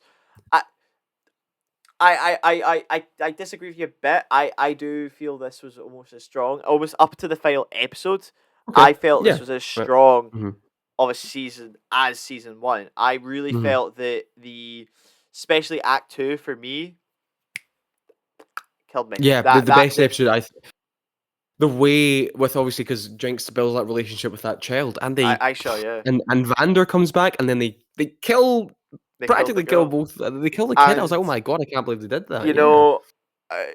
I I disagree with you a bit. I do feel this was almost as strong, almost up to the final episode. Okay. I felt this Yeah. was as Right. strong Mhm, of a season as season one. I really mhm. felt that especially Act Two for me, killed me. Yeah, That the that best that episode the way with obviously because Jinx builds that relationship with that child, and I show yeah. and Vander comes back, and then they kill They killed the practically kill girl, both. They kill the kid. I was like, and oh my god, I can't believe they did that. you Yeah. know,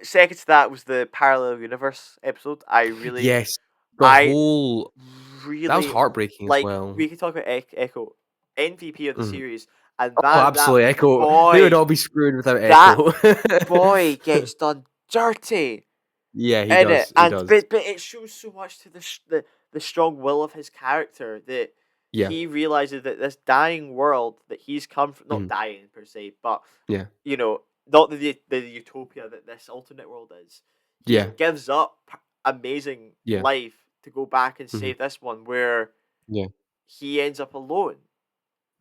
second to that was the parallel universe episode. Yes. The I whole that was really heartbreaking as like. well. We could talk about Echo, MVP of the Mhm. series, and Oh, man, absolutely. Echo. They would boy, all be screwed without that Echo. boy gets done dirty Yeah, he in it, does. He and does. but it shows so much to the strong will of his character that Yeah. he realizes that this dying world that he's come from, not Mhm. dying per se, but Yeah. not the utopia that this alternate world is. He Yeah. gives up amazing Yeah. life to go back and Mhm. save this one where Yeah. he ends up alone.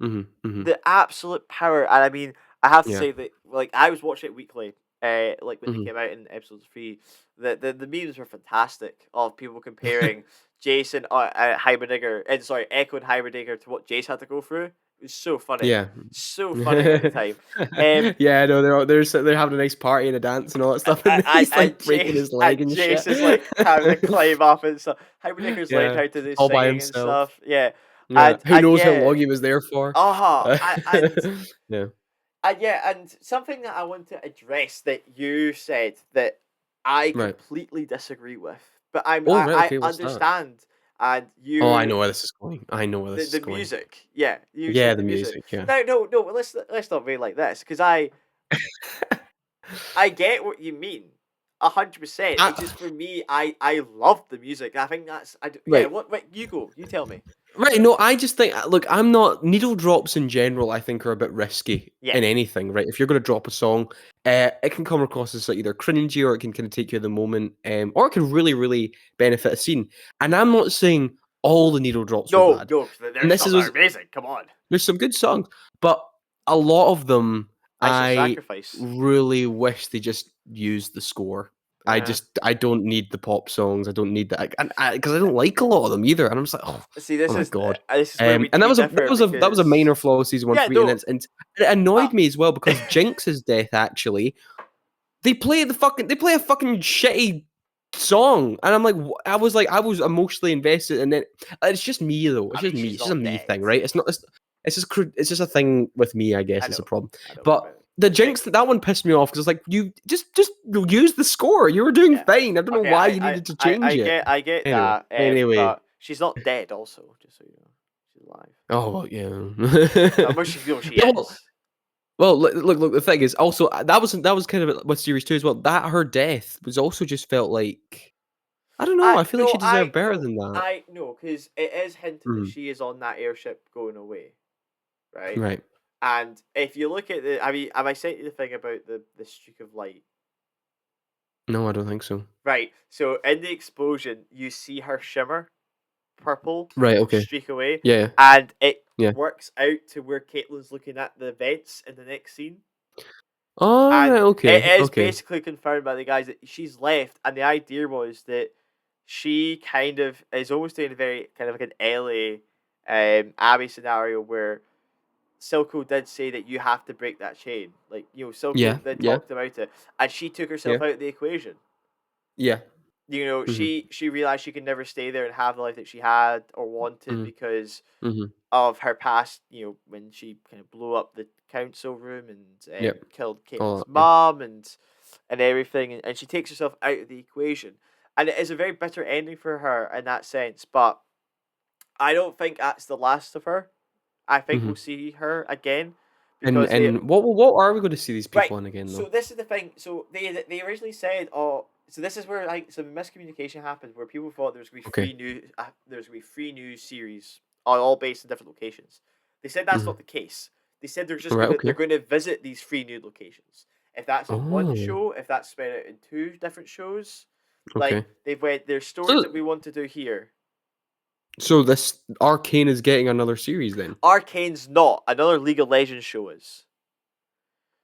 Mhm. Mhm. The absolute power, and I mean, I have to Yeah. say that like I was watching it weekly, like when they Mhm. came out in episodes three. The memes were fantastic of people comparing Jason, Heimerdinger, and sorry, Echo and Heimerdinger to what Jace had to go through. It was Yeah. so funny at the time. Yeah, no, they're having a nice party and a dance and all that stuff, and he's like breaking his leg and shit. Jace is like having to climb up and stuff. Heimerdinger's learned Yeah, how to do all by singing and himself. stuff. Yeah, Yeah, who and knows how yeah, long he was there for? Uh, and yeah, yeah, and something that I want to address that you said that I right. completely disagree with, but Oh, right. I Okay, what's that? understand, and Oh, I know where this is going. I know where this is the going. music, yeah, you Yeah, said the the music. music. Yeah. No, let's not be like this because I get what you mean, 100%. It's I, just for me, I love the music. I think that's yeah. right. What? Wait, you go. You tell me. Right, no, I just think look, I'm not needle drops in general, I think are a bit risky Yeah. in anything, right? If you're gonna drop a song, it can come across as like either cringy or it can kind of take you in the moment, or it can really, really benefit a scene. And I'm not saying all the needle drops were No, bad. no, 'cause And there's this some is that are was amazing. Come on. there's some good songs, but a lot of them I shall I sacrifice. really wish they just used the score. Yeah. I don't need the pop songs. I don't need that, and because I don't like a lot of them either. And I'm just like, See, oh my god. this is where And we differ that was a because minor flaw of season one yeah, for me, no, and it annoyed uh, me as well because Jinx's death actually they play a fucking shitty song, and I'm like I was emotionally invested, and then it's just me though. It's I mean, just me. she's It's just a not me dead. thing, right? It's not. It's just a thing with me, I guess. It's a problem. I know, But but the like, Jinx that one pissed me off because it's like you just use the score. You were doing yeah. fine. I don't know Okay, why you needed to change it. I get Anyway, that, anyway. but she's not dead. Also, just so you know, she's alive. Oh well, yeah. How much you feel she Yeah, well, is. Well, look. The thing is, also that was kind of with series 2 as well. That her death was also just felt like I don't know. I I feel like she no, deserved I better no, than that. I no, because it is hinted that Mm, she is on that airship going away, right? right. And if you look at I mean, have I sent you the thing about the streak of light? No, I don't think so. Right. So in the explosion, you see her shimmer, purple, Right. Okay. streak away, Yeah. and it Yeah. works out to where Caitlin's looking at the vents in the next scene. All And right. it Okay. is Okay. basically confirmed by the guys that she's left, and the idea was that she kind of is almost doing a very kind of like an Ellie Abby scenario where Silco did say that you have to break that chain. Like, Yeah. Silco they Yeah. talked about it, and she took herself Yeah. out of the equation. Yeah. Mhm. She realized she could never stay there and have the life that she had or wanted Mhm. because Mhm. of her past, when she kind of blew up the council room and Yep. killed All Caitlin's that. Yeah. mom and everything, and she takes herself out of the equation. And it is a very bitter ending for her in that sense, but I don't think that's the last of her. I think we'll Mhm. see her again And because they and what are we going to see these right. people in again So though? this is the thing. So they originally said, oh, so this is where like some miscommunication happened, where people thought there was gonna be Okay. there's gonna be 3 new series, all based in different locations. They said that's not Mhm. the case. They said All right. they're Okay. gonna visit these 3 new locations. If that's in one Oh. show, if that's spread out in 2 different shows, like Okay. they've went, there's stories So that we want to do here. so this Arcane is getting another series then. Arcane's not another League of Legends show is.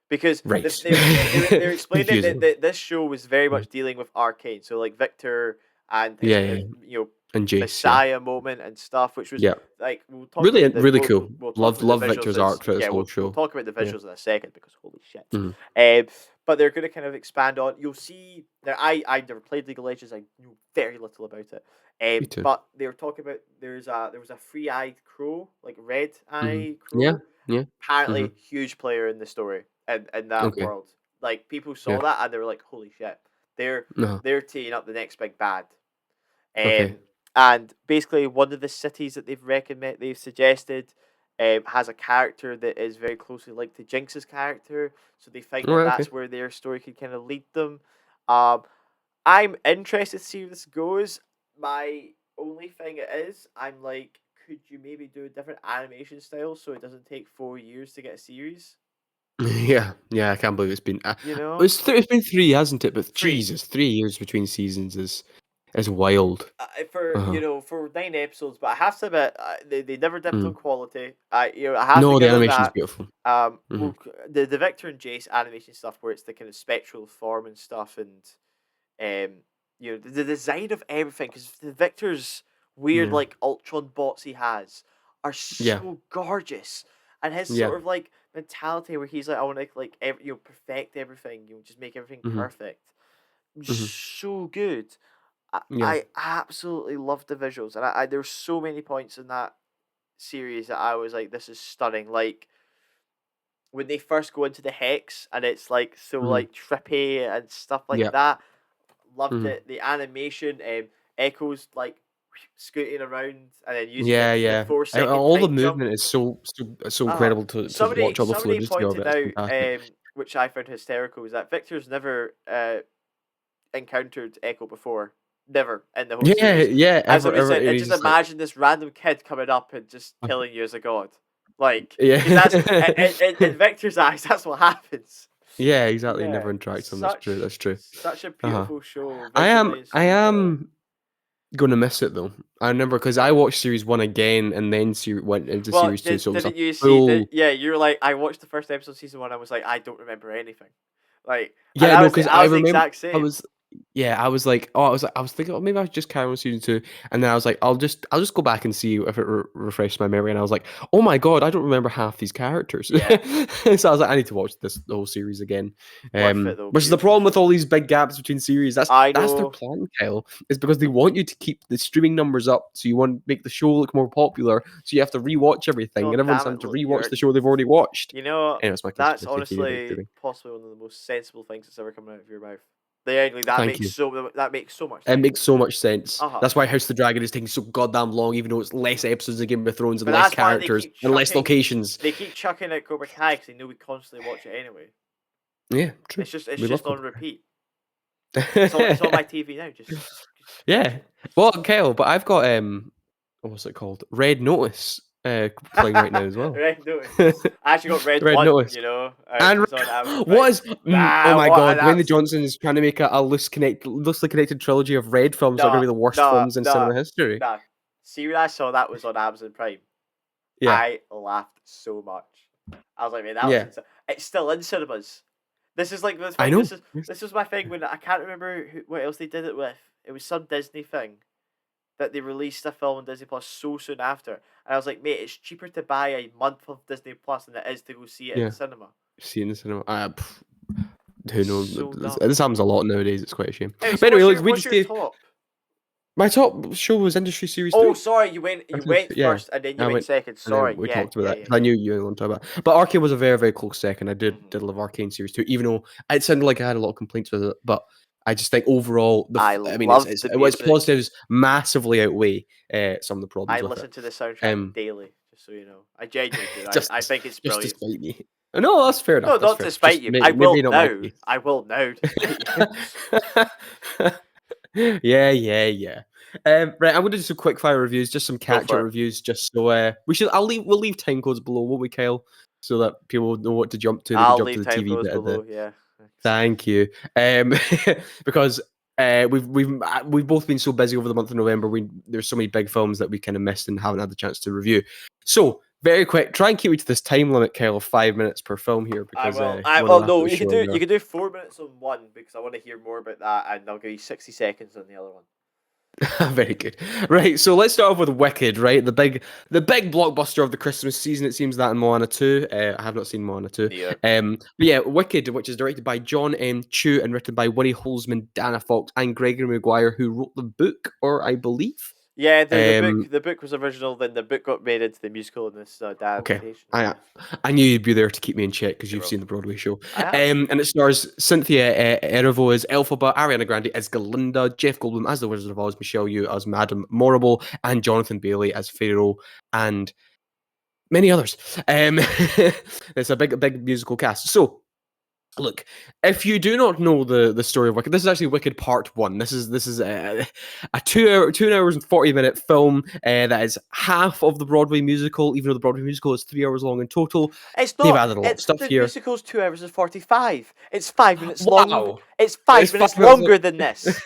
Because Right. they're explaining Confusing. that this show was very Mhm. much dealing with Arcane, so like Victor and his Yeah. kind Yeah. of Yeah. And Jace. Yeah. Messiah moment and stuff, which was Yeah. like we'll talk Really, about really cool. we'll talk Love about the love visuals Victor's as arc throughout this yeah whole we'll show. talk about the Yeah. visuals in a second because holy shit. Mhm. But they're going to kind of expand on. You'll see now. I never played League of Legends. I knew very little about it. Me too. But they were talking about there was a free-eyed crow, like red Mhm. eye Yeah. crow, Yeah. apparently Mhm. huge player in the story and in that Okay. world. Like people Yeah. saw that and they were like, "Holy shit, they're Uh-huh. they're teeing up the next big bad." Okay. Um, and basically, one of the cities that they've suggested, has a character that is very closely linked to Jinx's character. So they think All that right. Okay. that's where their story could kind of lead them. Um, I'm interested to see where this goes. My only thing is, I'm like, could you maybe do a different animation style so it doesn't take 4 years to get a series? Yeah. Yeah. I can't believe it's been. You know, It's been 3, hasn't it? But 3. Jesus, 3 years between seasons is wild. For Uh-huh. for 9 episodes, but I have to admit, they never dipped Mm. on quality. I have to No, the give them animation's that. beautiful. Mhm. Well, the Victor and Jace animation stuff, where it's the kind of spectral form and stuff, and the design of everything, because the Victor's weird Yeah. like Ultron bots he has are Yeah. so gorgeous, and his Yeah. sort of like mentality where he's like, I want to like perfect everything, just make everything Mhm. perfect, Mhm. so good. Yeah. I absolutely loved the visuals, and I there's so many points in that series that I was like, this is stunning. Like when they first go into the hex, and it's like so Mhm. like trippy and stuff like Yeah. that. Loved Mhm. it. The animation, Echoes like scooting around and then using Yeah, the yeah. 4 second All the time jump. movement is so Uh incredible to watch all the somebody fluidity of pointed it. It's out, fantastic. which I found hysterical, is that Victor's never encountered Echo before. Never in the whole Yeah, series. yeah, And ever, somebody ever, said, and and he's just just like, imagine this random kid coming up and just killing you as a god. Like, because that's yeah. in Victor's eyes, that's what happens. Yeah, exactly, Yeah, never interacts with them, that's true, that's true. such a Uh-huh. beautiful show I am visually and I storytelling. am gonna miss it, though. I remember because I watched series 1 again and then went into Well, series 2, so it was a didn't you see that? full. Yeah, you're like, I watched the first episode of season 1. I was like, I don't remember anything. Like, and Yeah, no, because I I was the remember exact I same. was yeah, I was like, oh, I was thinking, oh, maybe I should just carry on with season 2, and then I was like, I'll just go back and see if it refreshes my memory, and I was like, oh my god, I don't remember half these characters. Yeah, So I was like, I need to watch the whole series again. worth it though. Which is the Beautiful problem with show. all these big gaps between series. I That's their know. plan, Kyle, is because they want you to keep the streaming numbers up, so you want to make the show look more popular, so you have to rewatch everything, and God everyone's damn it! having to Look, rewatch the show they've already watched. you know, Anyway, it's my that's conspiracy theory about honestly streaming. possibly one of the most sensible things that's ever come out of your mouth. Like, Thank you. that makes so much It sense. makes so much sense. Uh-huh. That's why House of the Dragon is taking so goddamn long, even though it's less episodes of Game of Thrones and But less that's why characters and less locations. they keep chucking out Cobra Kai because they know we constantly watch it anyway. Yeah, true. It's We love just on Cobra repeat. It's on my Kai. TV now. Just watch Yeah. it. Well, Kyle, but I've got what's it called? Red Notice playing right now as well. Red Notice. I actually got Red Red One. Notice. You know, And it's on Amazon Prime. what is oh Nah, my what an god, Dwayne the absolute Johnson is trying to make a loosely connected trilogy of Red films that are gonna no, be the worst no, films in no, cinema history. no. See, when I saw that was on Amazon Prime, Yeah. I laughed so much. I was like, man, that was Yeah. insane. It's still in cinemas. This is like the I thing. know. This was my thing when I can't remember what else they did it with. It was some Disney thing that they released a film on Disney Plus so soon after, and I was like, mate, it's cheaper to buy a month of Disney Plus than it is to go see it in Yeah. the cinema. See in the cinema. Who It's knows? so dumb. This happens a lot nowadays. It's quite a shame. Anyway, But so anyway, look, we what's just your gave top? my top show was Industry Series Oh, 3. sorry, you went Yeah, first and then you I went went, second. and then Sorry, we yeah, talked about yeah, that yeah, because I yeah. knew you were going to talk about it. But Arcane was a very, very close second. I Mhm. did love Arcane Series 2, even though it sounded like I had a lot of complaints with it. But I just think overall, I I mean, love the its music. positives massively outweigh some of the I problems with it. listen to the soundtrack daily, just so you know. I genuinely do. I Just, think it's just to brilliant. spite me. No, that's fair No, enough. That's not fair to enough. spite Just you. I maybe will not my now. taste. I will now to spite you. Yeah, yeah, yeah. Right, I'm gonna do some quick fire reviews, just some Go catch up for it. reviews, just so we'll leave time codes below, won't we, Kyle? So that people know what to jump to. They can I'll jump to leave the time TV codes bit of the. below. Yeah. Thank you. Because we've both been so busy over the month of November. There's so many big films that we kind of missed and haven't had the chance to review. So very quick, try and keep me to this time limit, Kyle, of 5 minutes per film here I because will. you want to wrap up No. the show. You can do 4 minutes on one because I want to hear more about that, and I'll give you 60 seconds on the other one. Very good. Right, so let's start off with Wicked, right? The big blockbuster of the Christmas season. It seems that in Moana 2. I have not seen Moana 2. Yeah. But yeah, Wicked, which is directed by John M. Chu and written by Winnie Holzman, Dana Fox, and Gregory Maguire, who wrote the book, or I believe. Yeah, the book was original. Then the book got made into the musical in this Okay. adaptation. I knew you'd be there to keep me in check because You you've will. seen the Broadway show. I have. And it stars Cynthia Erivo as Elphaba, Ariana Grande as Galinda, Jeff Goldblum as the Wizard of Oz, Michelle Yeoh as Madame Morrible, and Jonathan Bailey as Pharaoh, and many others. It's a big musical cast. So, look, if you do not know the story of Wicked, this is actually Wicked Part 1. This is a 2 hours and 40-minute film that is half of the Broadway musical, even though the Broadway musical is 3 hours long in total. It's They've not. added a lot of stuff The here. musical's 2 hours and 45. It's 5 minutes long. Wow. It's It's 5 minutes 5 minutes long. longer than this.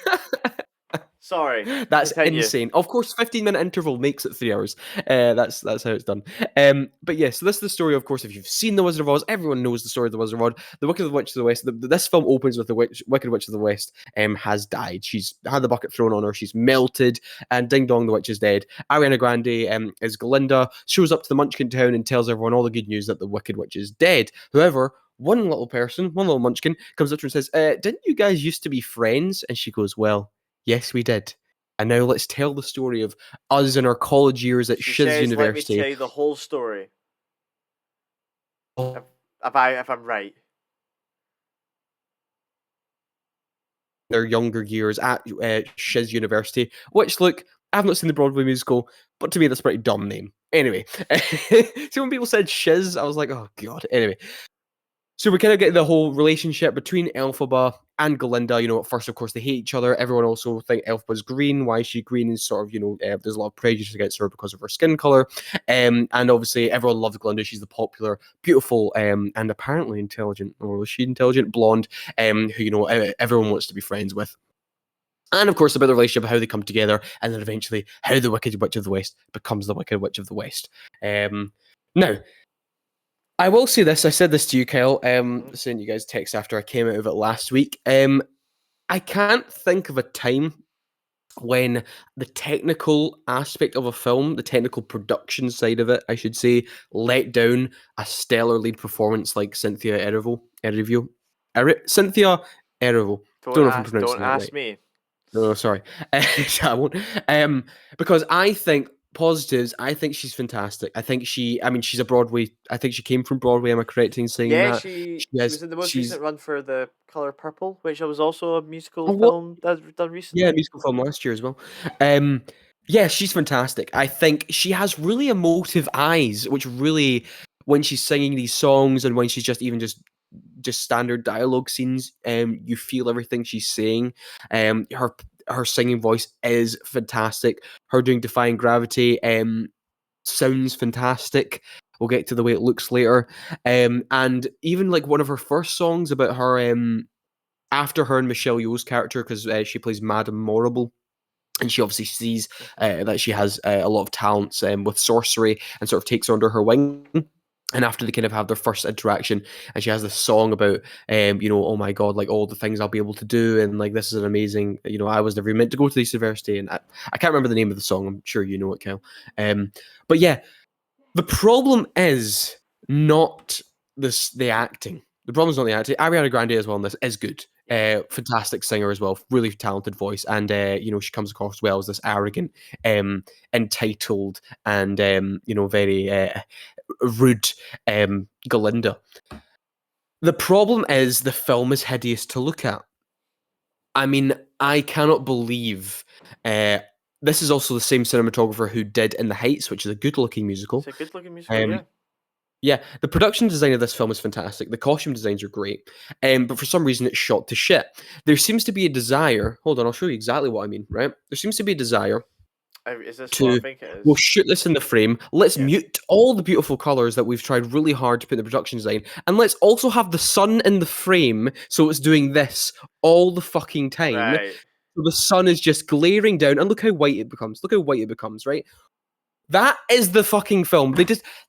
Sorry. That's Continue. insane. Of course, 15-minute interval makes it 3 hours. That's how it's done. But yeah, so this is the story. Of course, if you've seen The Wizard of Oz, everyone knows the story of The Wizard of Oz. The Wicked Witch of the West. This film opens with the Wicked Witch of the West has died. She's had the bucket thrown on her. She's melted, and ding dong, the witch is dead. Ariana Grande is Galinda. Shows up to the Munchkin town and tells everyone all the good news that the Wicked Witch is dead. However, one little Munchkin, comes up to her and says, "Didn't you guys used to be friends?" And she goes, "Well, yes, we did. And now let's tell the story of us in our college years at She Shiz says, "Let me University." tell you the whole story." Oh, If I'm right. their younger years at Shiz University, which, look, I've not seen the Broadway musical, but to me that's a pretty dumb name. Anyway, see when people said Shiz, I was like, oh god. Anyway, so we kind of get the whole relationship between Elphaba and Galinda. You know, at first, of course, they hate each other. Everyone also think Elphaba's green. Why is she green? And sort of, there's a lot of prejudice against her because of her skin color. And obviously, everyone loves Galinda. She's the popular, beautiful, and apparently intelligent, or was she intelligent, blonde, who, everyone wants to be friends with. And of course, about the relationship, how they come together, and then eventually how the Wicked Witch of the West becomes the Wicked Witch of the West. Now, I will say this. I said this to you, Kyle. Sending you guys text after I came out of it last week. I can't think of a time when the technical aspect of a film, the technical production side of it, I should say, let down a stellar lead performance like Cynthia Erivo. Cynthia Erivo. Don't know if I'm Don't pronouncing that ask right. me. No, sorry. I won't. Because I think positives, I think she's fantastic. I think I mean, she's a Broadway. I think she came from Broadway. Am I correct in saying Yeah, that? she She she has. was in the most She's. recent run for The Color Purple, which was also a musical Oh, what? film that's done Yeah, recently. musical film last year as well. Um, yeah, she's fantastic. I think she has really emotive eyes, which really, when she's singing these songs and when she's just even just standard dialogue scenes, you feel everything she's saying. Her singing voice is fantastic. Her doing Defying Gravity, sounds fantastic. We'll get to the way it looks later. And even like one of her first songs about her, after her and Michelle Yeoh's character, because she plays Madame Morrible, and she obviously sees Mhm. that she has a lot of talents with sorcery and sort of takes her under her wing. And after they kind of have their first interaction, and she has this song about, oh my god, like all the things I'll be able to do, and like this is an amazing, I was never meant to go to this university, and I can't remember the name of the song. I'm sure you know it, Kyle. But yeah, the problem is not the acting. The problem is not the acting. Ariana Grande as well in this is good. Yeah. Fantastic singer as well, really talented voice, and she comes across well as this arrogant, entitled, and very rude Galinda. The problem is the film is hideous to look at. I mean, I cannot believe. Uh, this is also the same cinematographer who did In the Heights, which is a good-looking It's musical. a good looking musical, Um, yeah. yeah, the production design of this film is fantastic. The costume designs are great, but for some reason it's shot to shit. There seems to be a desire. Hold on, I'll show you exactly what I mean. Right, there seems to be a desire Is this what I to. think it We'll is? shoot this in the frame. Let's Yeah. mute all the beautiful colors that we've tried really hard to put in the production design, and let's also have the sun in the frame, so it's doing this all the fucking time. Right. So the sun is just glaring down, and look how white it becomes. Look how white it becomes, right? That is the fucking film.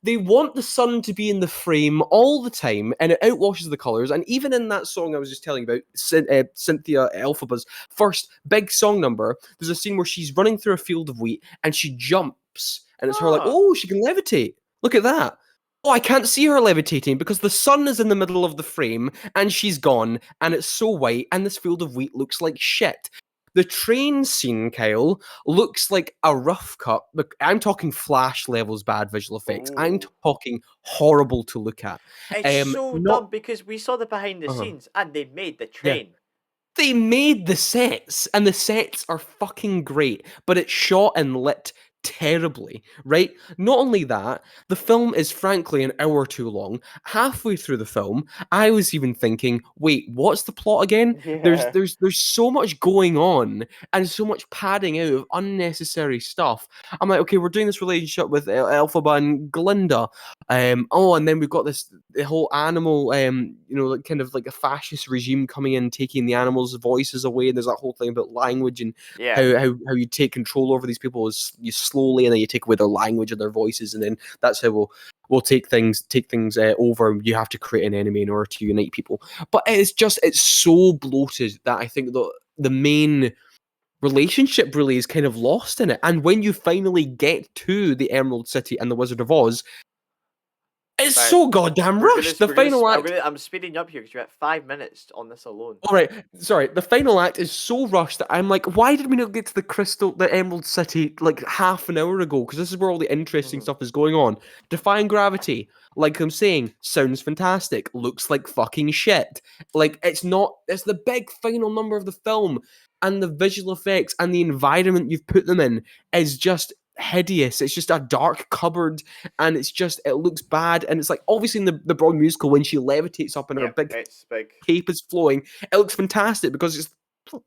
They want the sun to be in the frame all the time, and it outwashes the colors. And even in that song I was just telling about, Cynthia Elphaba's first big song number, there's a scene where she's running through a field of wheat and she jumps, and it's her like, Oh. oh, she can levitate. Look at that. Oh, I can't see her levitating because the sun is in the middle of the frame and she's gone, and it's so white, and this field of wheat looks like shit. The train scene, Kyle, looks like a rough cut. Look, I'm talking Flash levels bad visual effects. I'm Oh. talking horrible to look at. It's so Not dumb because we saw the behind the uh scenes and they made the yeah. train. They made the sets, and the sets are fucking great, but it's shot and lit terribly, right? Not only that, the film is frankly an hour too long. Halfway through the film, I was even thinking, wait, what's the plot again? There's Yeah. there's there's so much going on and so much padding out of unnecessary stuff. I'm like, okay, we're doing this relationship with Elphaba and Glinda. And then we've got the whole animal, like kind of like a fascist regime coming in, taking the animals' voices away. And there's that whole thing about language and Yeah. how you take control over these people is you slowly, and then you take away their language and their voices, and then that's how we'll take things over. You have to create an enemy in order to unite people. But it's so bloated that I think the main relationship really is kind of lost in it. And when you finally get to the Emerald City and the Wizard of Oz, it's Right. so goddamn rushed. The We're gonna final act. I'm speeding up here because you're at 5 minutes on this alone. All right, sorry. The final act is so rushed that I'm like, why did we not get to the Emerald City like half an hour ago? Because this is where all the interesting Mhm. stuff is going on. Defying Gravity, like I'm saying, sounds fantastic. Looks like fucking shit. Like it's not. It's the big final number of the film, and the visual effects and the environment you've put them in is just hideous. It's just a dark cupboard, and it looks bad. And it's like obviously in the Broad musical when she levitates up and her Yeah, big it's big. cape is flowing, it looks fantastic because it's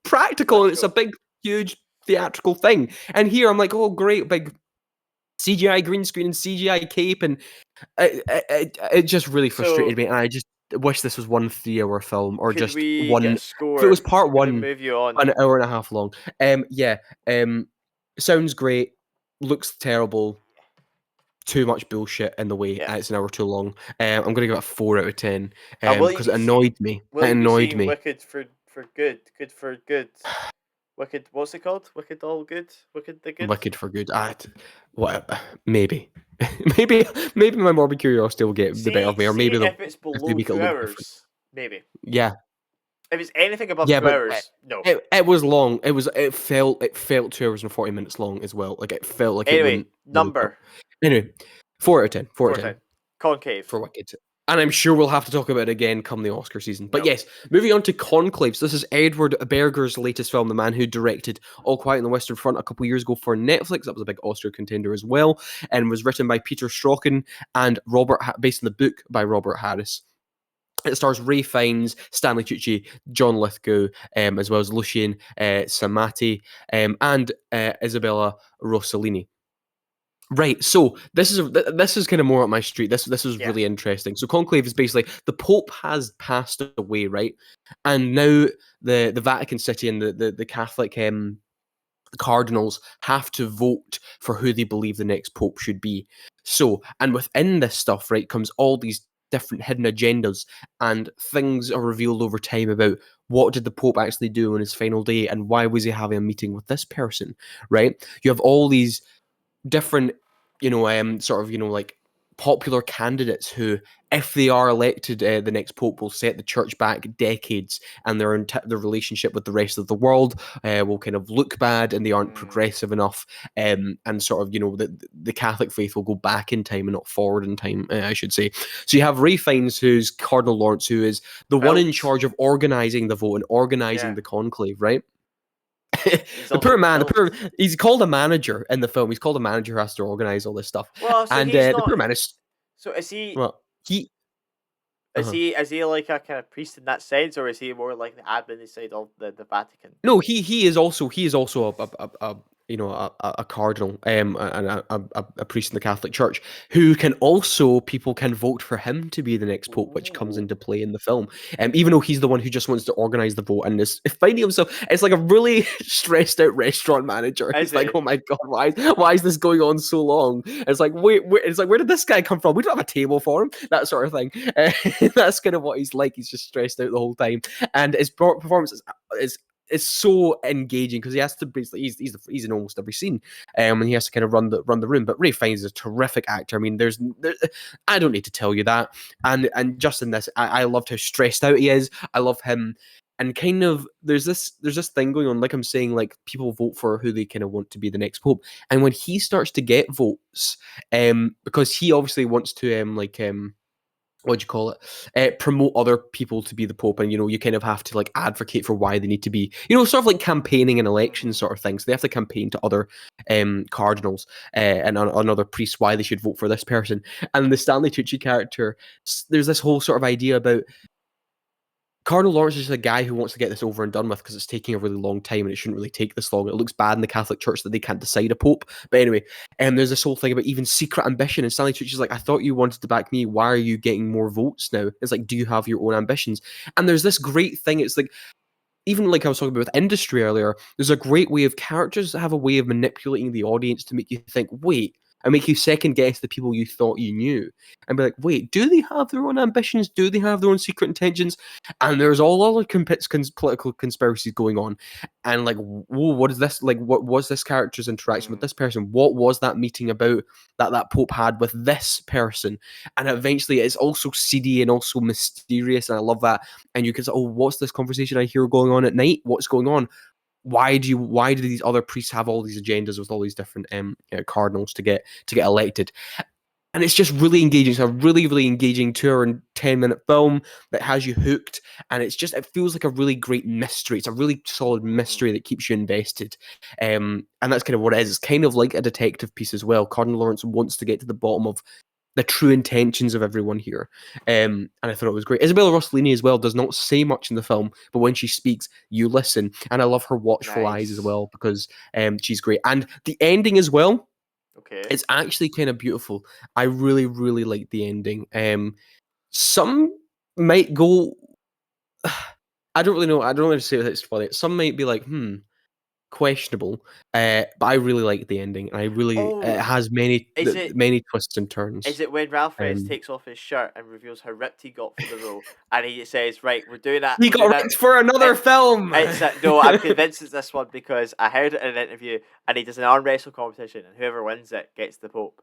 practical and it's a Practical. big, huge theatrical thing. And here I'm like, oh, great, big CGI green screen and CGI cape, and it just really frustrated So me. And I just wish this was one 3 hour film or could just we get one. a If it score? was part I'm gonna one, move you on. an hour and a half long. Yeah. Sounds great, looks terrible. Too much bullshit in the way, Yeah. and it's an hour too long. I'm gonna give it a 4 out of 10 And will you because be it annoyed seeing me. It annoyed me. Wicked for good? Good for good. Wicked, what's it called? Wicked all good? Wicked the good? Wicked for good. What? Maybe, maybe my morbid curiosity will get the better of me, or See maybe if it's if they below make it two look different. hours. Maybe. Yeah, If it's anything above Yeah, 2 but hours, no. it was long. It felt 2 hours and 40 minutes long as well. Like it felt like it Anyway, wouldn't really stop. number Anyway, 4 out of 10. 4 4 out of out of 10 10. Concave. for Wicked. And I'm sure we'll have to talk about it again come the Oscar season. But Yep. yes, moving on to Conclave. So this is Edward Berger's latest film, the man who directed All Quiet on the Western Front a couple of years ago for Netflix. That was a big Oscar contender as well, and was written by Peter Strachan and based on the book by Robert Harris. It stars Ray Fiennes, Stanley Tucci, John Lithgow, as well as Lucien Samati, and Isabella Rossellini. Right, so this is kind of more up my street. This is Yeah. really interesting. So Conclave is basically the Pope has passed away, right, and now the Vatican City and the Catholic cardinals have to vote for who they believe the next Pope should be. So, and within this stuff, right, comes all these different hidden agendas, and things are revealed over time about what did the Pope actually do on his final day, and why was he having a meeting with this person, right? You have all these different, sort of, like popular candidates who, if they are elected, the next pope will set the church back decades, and their relationship with the rest of the world will kind of look bad, and they aren't Mm. progressive enough, and sort of, the Catholic faith will go back in time and not forward in time, I should say. So you have Ray Fiennes, who's Cardinal Lawrence, who is the one in Phillips. charge of organizing the vote and organizing Yeah. the conclave, right? He's The also poor man, Phillips. he's called a manager in the film. He's called a manager who has to organize all this stuff. Well, so And he's the not. poor man is, So is he? well, he, Is uh he? Is he like a kind of priest in that sense, or is he more like the admin side of the Vatican? no, he is also a a cardinal, and a priest in the Catholic Church, who can also, people can vote for him to be the next pope, which comes Ooh. into play in the film. Even though he's the one who just wants to organize the vote, and is finding himself, it's like a really stressed out restaurant manager. Is He's like, it? oh my god, why is this going on so long? It's like, it's like, where did this guy come from? We don't have a table for him, that sort of thing. That's kind of what he's like. He's just stressed out the whole time, and his performance is so engaging, because he has to basically, he's in almost every scene, and he has to kind of run the room. But Ray Fiennes is a terrific actor. I mean, I don't need to tell you that. And just in this, I loved how stressed out he is. I love him. And kind of, there's this thing going on, like I'm saying, like people vote for who they kind of want to be the next pope, and when he starts to get votes, because he obviously wants to what do you call it, promote other people to be the pope, and you kind of have to like advocate for why they need to be, sort of like campaigning and elections Mhm. sort of things. So they have to campaign to other cardinals, and on other priests, why they should vote for this person. And the Stanley Tucci character, there's this whole sort of idea about Cardinal Lawrence is just a guy who wants to get this over and done with, because it's taking a really long time, and it shouldn't really take this long. It looks bad in the Catholic Church that they can't decide a pope. But anyway, there's this whole thing about even secret ambition. And Stanley Tucci's like, I thought you wanted to back me. Why are you getting more votes now? It's like, do you have your own ambitions? And there's this great thing. It's like, even like I was talking about with industry earlier, there's a great way of characters that have a way of manipulating the audience to make you think, wait, and make you second guess the people you thought you knew, and be like, wait, do they have their own ambitions? Do they have their own secret intentions? And there's all other political conspiracies going on. And like, whoa, what is this? Like, what was this character's interaction with Mm. this person? What was that meeting about that Pope had with this person? And eventually, it's also seedy and also mysterious, and I love that. And you can say, oh, what's this conversation I hear going on at night? What's going on? Why do these other priests have all these agendas with all these different cardinals to get elected? And it's just really engaging. It's a really, really engaging 2 hour and 10-minute film that has you hooked, and it feels like a really great mystery. It's a really solid Mhm. mystery that keeps you invested, and that's kind of what it is. It's kind of like a detective piece as well. Cardinal Lawrence wants to get to the bottom of the true intentions of everyone here. And I thought it was great. Isabella Rossellini as well does not say much in the film, but when she speaks, you listen. And I love her watchful eyes as Nice. well, because she's great. And the ending as well, Okay. it's actually kind of beautiful. I really, really like the ending. Some might go, I don't really know. I don't know how to say without spoiling it. Some might be like, questionable. But I really like the ending. And I really, Oh, it has many, is it? many twists and Is turns. it when Ralph Fiennes Um, takes off his shirt and reveals how ripped he got for the role, and he says, "Right, we're doing that. He We're got doing that." ranked for another film. No, I'm convinced it's this one because I heard it in an interview, and he does an arm wrestle competition, and whoever wins it gets the Pope.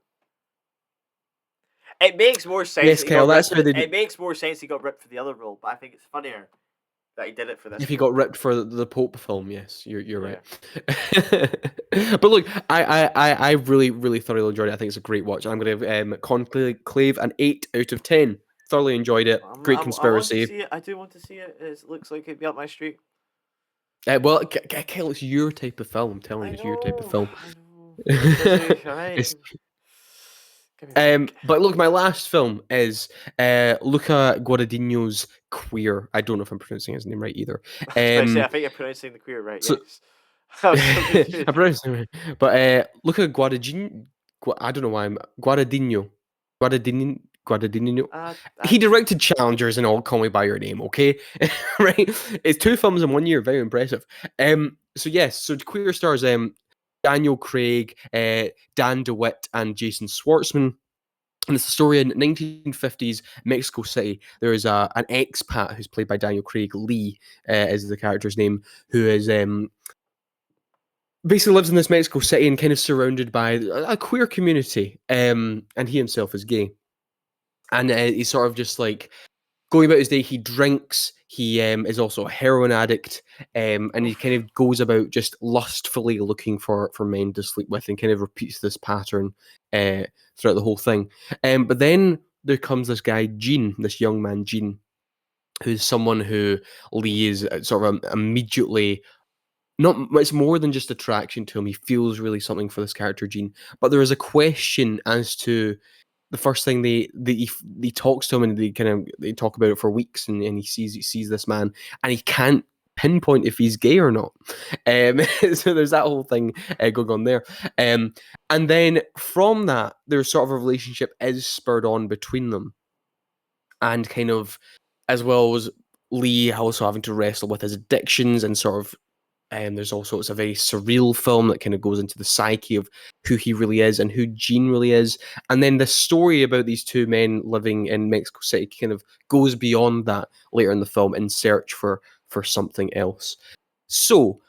It makes more sense Yes, that he Kyle, got ripped that's for how the. they do. It makes more sense he got ripped for the other role, but I think it's funnier that he did it for this If he film. got ripped for the Pope film, yes, you're right. Yeah. But look, I really thoroughly enjoyed it. I think it's a great watch. I'm going to give Conclave an 8 out of 10. Thoroughly enjoyed it. Great I want to conspiracy. see it. I do want to see it. It looks like it'd be up my street. Well, Kyle, it's your type of film. I'm telling I you, it's your type of know. film. I know. But I'm busy. All right. It's Give me a break. But look, my last film is Luca Guadagnino's Queer. I don't know if I'm pronouncing his name right either. I was about to say, I Um, think you're pronouncing the queer right. so Yes. I was so I confused. pronounced it right. But Luca Guadagnino, I don't know why I'm Guadagnino, Guadagnino. I He directed Challengers and All Call Me by Your Name. Okay, right? It's 2 films in 1 year. Very impressive. So yes, so Queer stars Daniel Craig, Dan DeWitt, and Jason Schwartzman. And it's a story in 1950s Mexico City. There is an expat who's played by Daniel Craig. Lee is the character's name, who is basically lives in this Mexico City and kind of surrounded by a queer community. And he himself is gay. And he's sort of just like going about his day. He drinks. He is also a heroin addict, and he kind Oof. of goes about just lustfully looking for men to sleep with, and kind of repeats this pattern throughout the whole thing. But then there comes this guy, Gene, this young man, Gene, who's someone who Lee is sort of immediately not. It's more than just attraction to him. He feels really something for this character, Gene. But there is a question as to the first thing he talks to him, and they talk about it for weeks, and he sees this man, and he can't pinpoint if he's gay or not. So there's that whole thing going on there. And then from that, there's sort of a relationship is spurred on between them, and kind of as well as Lee also having to wrestle with his addictions and sort of there's also it's a very surreal film that kind of goes into the psyche of who he really is and who Gene really is. And then the story about these 2 men living in Mexico City kind of goes beyond that later in the film in search for something else. So,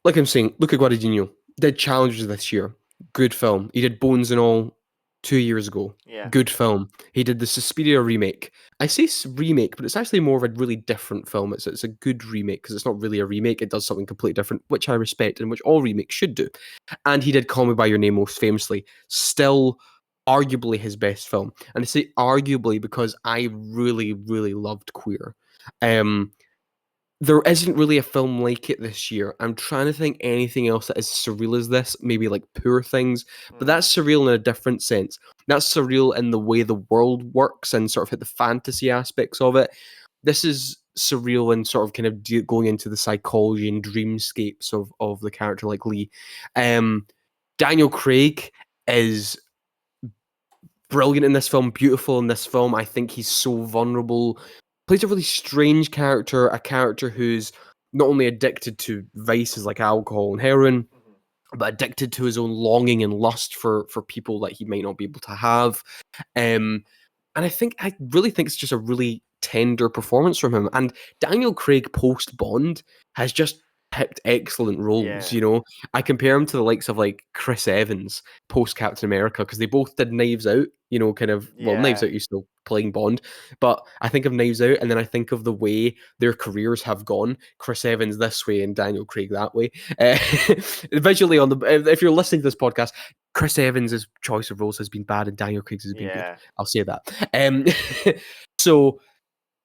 like I'm saying, Luca Guadagnino did Challenges this year. Good film. He did Bones and All 2 years ago. Yeah. Good film. He did the Suspiria remake. I say remake, but it's actually more of a really different film. It's a good remake because it's not really a remake. It does something completely different, which I respect and which all remakes should do. And he did Call Me by Your Name most famously. Still arguably his best film. And I say arguably because I really, really loved Queer. There isn't really a film like it this year. I'm trying to think anything else that is surreal as this, maybe like Poor Things, but that's surreal in a different sense. That's surreal in the way the world works and sort of hit the fantasy aspects of it. This is surreal and sort of kind of going into the psychology and dreamscapes of the character like Lee. Daniel Craig is brilliant in this film, beautiful in this film. I think he's so vulnerable. Plays a really strange character, a character who's not only addicted to vices like alcohol and heroin, but addicted to his own longing and lust for people that he might not be able to have. And I really think it's just a really tender performance from him. And Daniel Craig post Bond has just picked excellent roles. Yeah. I compare him to the likes of like Chris Evans post Captain America because they both did Knives Out. Knives Yeah. Out, he's still playing Bond, but I think of Knives Out, and then I think of the way their careers have gone. Chris Evans this way and Daniel Craig that way. Visually, if you're listening to this podcast, Chris Evans' choice of roles has been bad, and Daniel Craig's has been good. Yeah. I'll say that. So,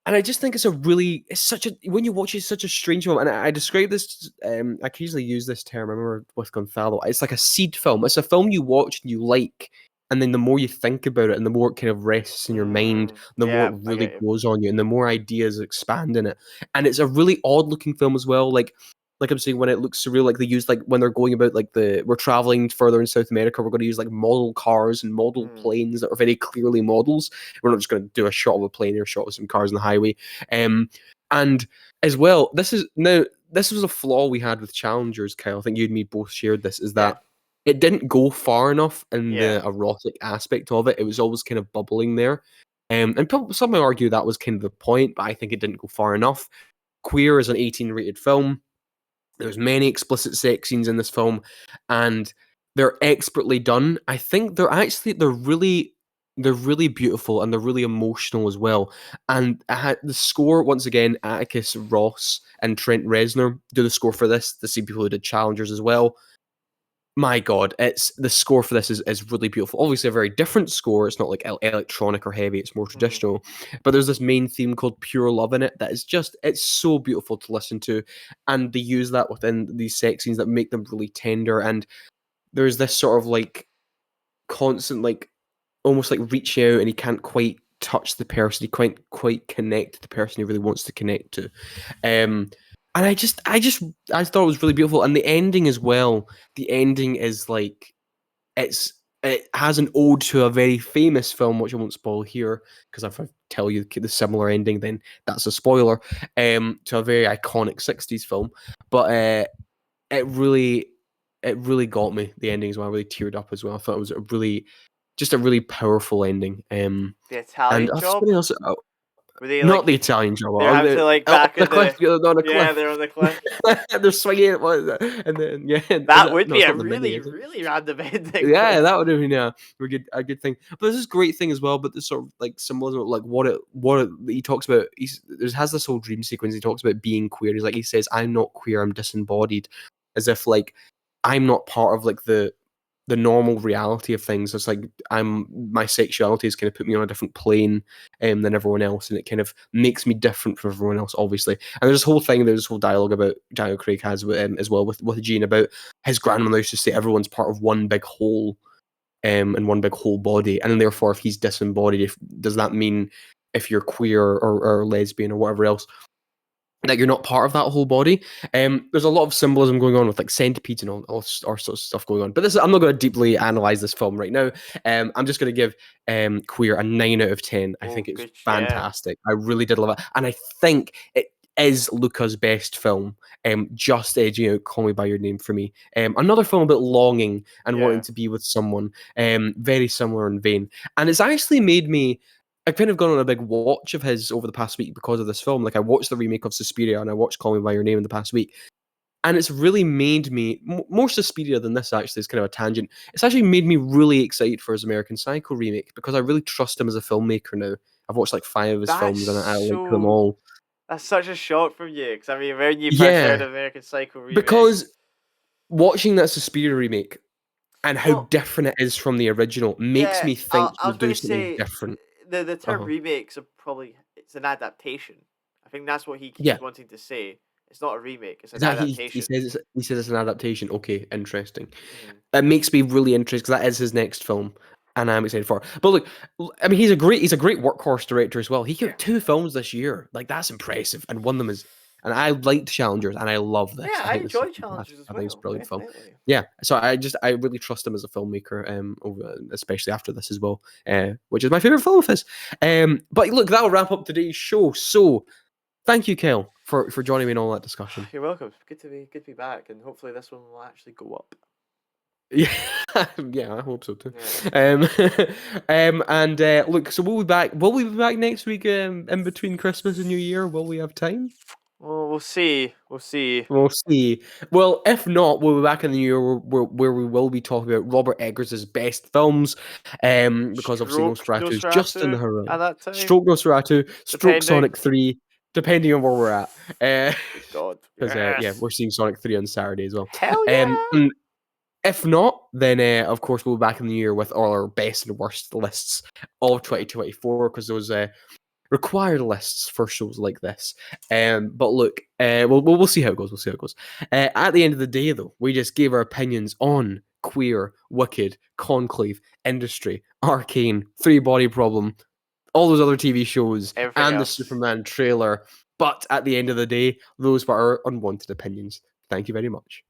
and I just think when you watch it's such a strange film. And I describe this, I occasionally use this term. I remember with Gonzalo. It's like a seed film. It's a film you watch and you like, and then the more you think about it, and the more it kind of rests in your mind, the more Yeah, it I really get you. grows on you, and the more ideas expand in it. And it's a really odd looking film as well. Like I'm saying, when it looks surreal, like they use like when they're going about we're traveling further in South America, we're going to use like model cars and model planes that are very clearly models. We're not just going to do a shot of a plane or a shot of some cars on the highway. And as well, this was a flaw we had with Challengers, Kyle. I think you and me both shared this, is Yeah. that it didn't go far enough in Yeah. the erotic aspect of it. It was always kind of bubbling there. And some might argue that was kind of the point, but I think it didn't go far enough. Queer is an 18 rated film. There's many explicit sex scenes in this film, and they're expertly done. I think they're really they're really beautiful and they're really emotional as well. And the score, once again, Atticus Ross and Trent Reznor do the score for this. The same people who did Challengers as well. My God, it's the score for this is really beautiful. Obviously, a very different score. It's not like electronic or heavy. It's more Mhm. traditional. But there's this main theme called "Pure Love" in it that is just it's so beautiful to listen to, and they use that within these sex scenes that make them really tender. And there's this sort of like constant like almost like reaching out, and he can't quite touch the person. He can't quite connect to the person he really wants to connect to. And I thought it was really beautiful, and the ending as well. The ending is like it has an ode to a very famous film, which I won't spoil here because if I tell you the similar ending, then that's a spoiler. To a very iconic '60s film, but it really it really got me. The ending as well. I really teared up as well. I thought it was a really powerful ending. The And Italian Job? something else. Were they Not the like Italian job. they're having to like On back the in cliff. the On a yeah, cliff. they're on the cliff. They're swinging it, what is it? And then is That it? would No, be it's a not the mini, really, is it? really random ending, Yeah, but that would have been a good thing. But there's this great thing as well. But the sort of like symbolism of like he talks about. Has this whole dream sequence. He talks about being queer. He says, "I'm not queer. I'm disembodied," as if like I'm not part of like the normal reality of things. It's like my sexuality has kind of put me on a different plane than everyone else, and it kind of makes me different from everyone else, obviously. And there's this whole dialogue about Daniel Craig has with as well with Gene about his grandmother used to say everyone's part of one big whole, and one big whole body, and therefore if he's disembodied, does that mean if you're queer or lesbian or whatever else, that you're not part of that whole body? There's a lot of symbolism going on with like centipedes and all sorts of stuff going on. But I'm not going to deeply analyze this film right now. I'm just going to give Queer a 9 out of 10. I oh think it's good yeah. fantastic. I really did love it, and I think it is Luca's best film. Just edging out Call Me by Your Name for me. Another film about longing and wanting Yeah. to be with someone. Very similar in vein, and it's actually made me. I've kind of gone on a big watch of his over the past week because of this film. Like I watched the remake of Suspiria and I watched Call Me by Your Name in the past week, and it's really made me more Suspiria than this. Actually, it's kind of a tangent. It's actually made me really excited for his American Psycho remake because I really trust him as a filmmaker now. I've watched like 5 of his That's films and I like them so all. that's such a shock from you, because I mean when you first heard Yeah, of American Psycho remake. because watching that Suspiria remake and how Well, different it is from the original makes yeah, me think I he'll was do gonna something say different. the term Uh-huh. remakes are probably it's an adaptation. I think that's what Yeah. he's wanting to say. It's not a remake, it's Is an that adaptation. he says it's an adaptation. Okay, interesting. Mhm. It makes me really interested because that is his next film, and I'm excited for it. But look, I mean, he's a great workhorse director as well. He Yeah. got 2 films this year. Like that's impressive, and one of them is. And I liked Challengers, and I love this. Yeah, I I think this is enjoy fantastic. challenges as I think it's a well, brilliant film. definitely. Yeah, so I really trust him as a filmmaker, especially after this as well, which is my favorite film of his. But look, that'll wrap up today's show. So thank you, Kel, for joining me in all that discussion. You're welcome. Good to be back, and hopefully this one will actually go up. Yeah, yeah, I hope so too. Yeah. Um, and look, so we'll be back. Will we be back next week? In between Christmas and New Year, will we have time? Well, we'll see. We'll see. We'll see. Well, if not, we'll be back in the new year where we will be talking about Robert Eggers' best films. Because obviously Stroke Nosferatu is just in the Nosferatu at horizon. that time, Stroke Nosferatu, Stroke depending. Sonic 3, depending on where we're at. Good God. Because yeah, Yes. we're seeing Sonic 3 on Saturday as well. Hell yeah. And if not, then of course we'll be back in the year with all our best and worst lists of 2024 because those required lists for shows like this. But look, we'll see how it goes. We'll see how it goes. At the end of the day, though, we just gave our opinions on Queer, Wicked, Conclave, Industry, Arcane, Three Body Problem, all those other TV shows, Everything and the else. Superman trailer. But at the end of the day, those were our unwanted opinions. Thank you very much.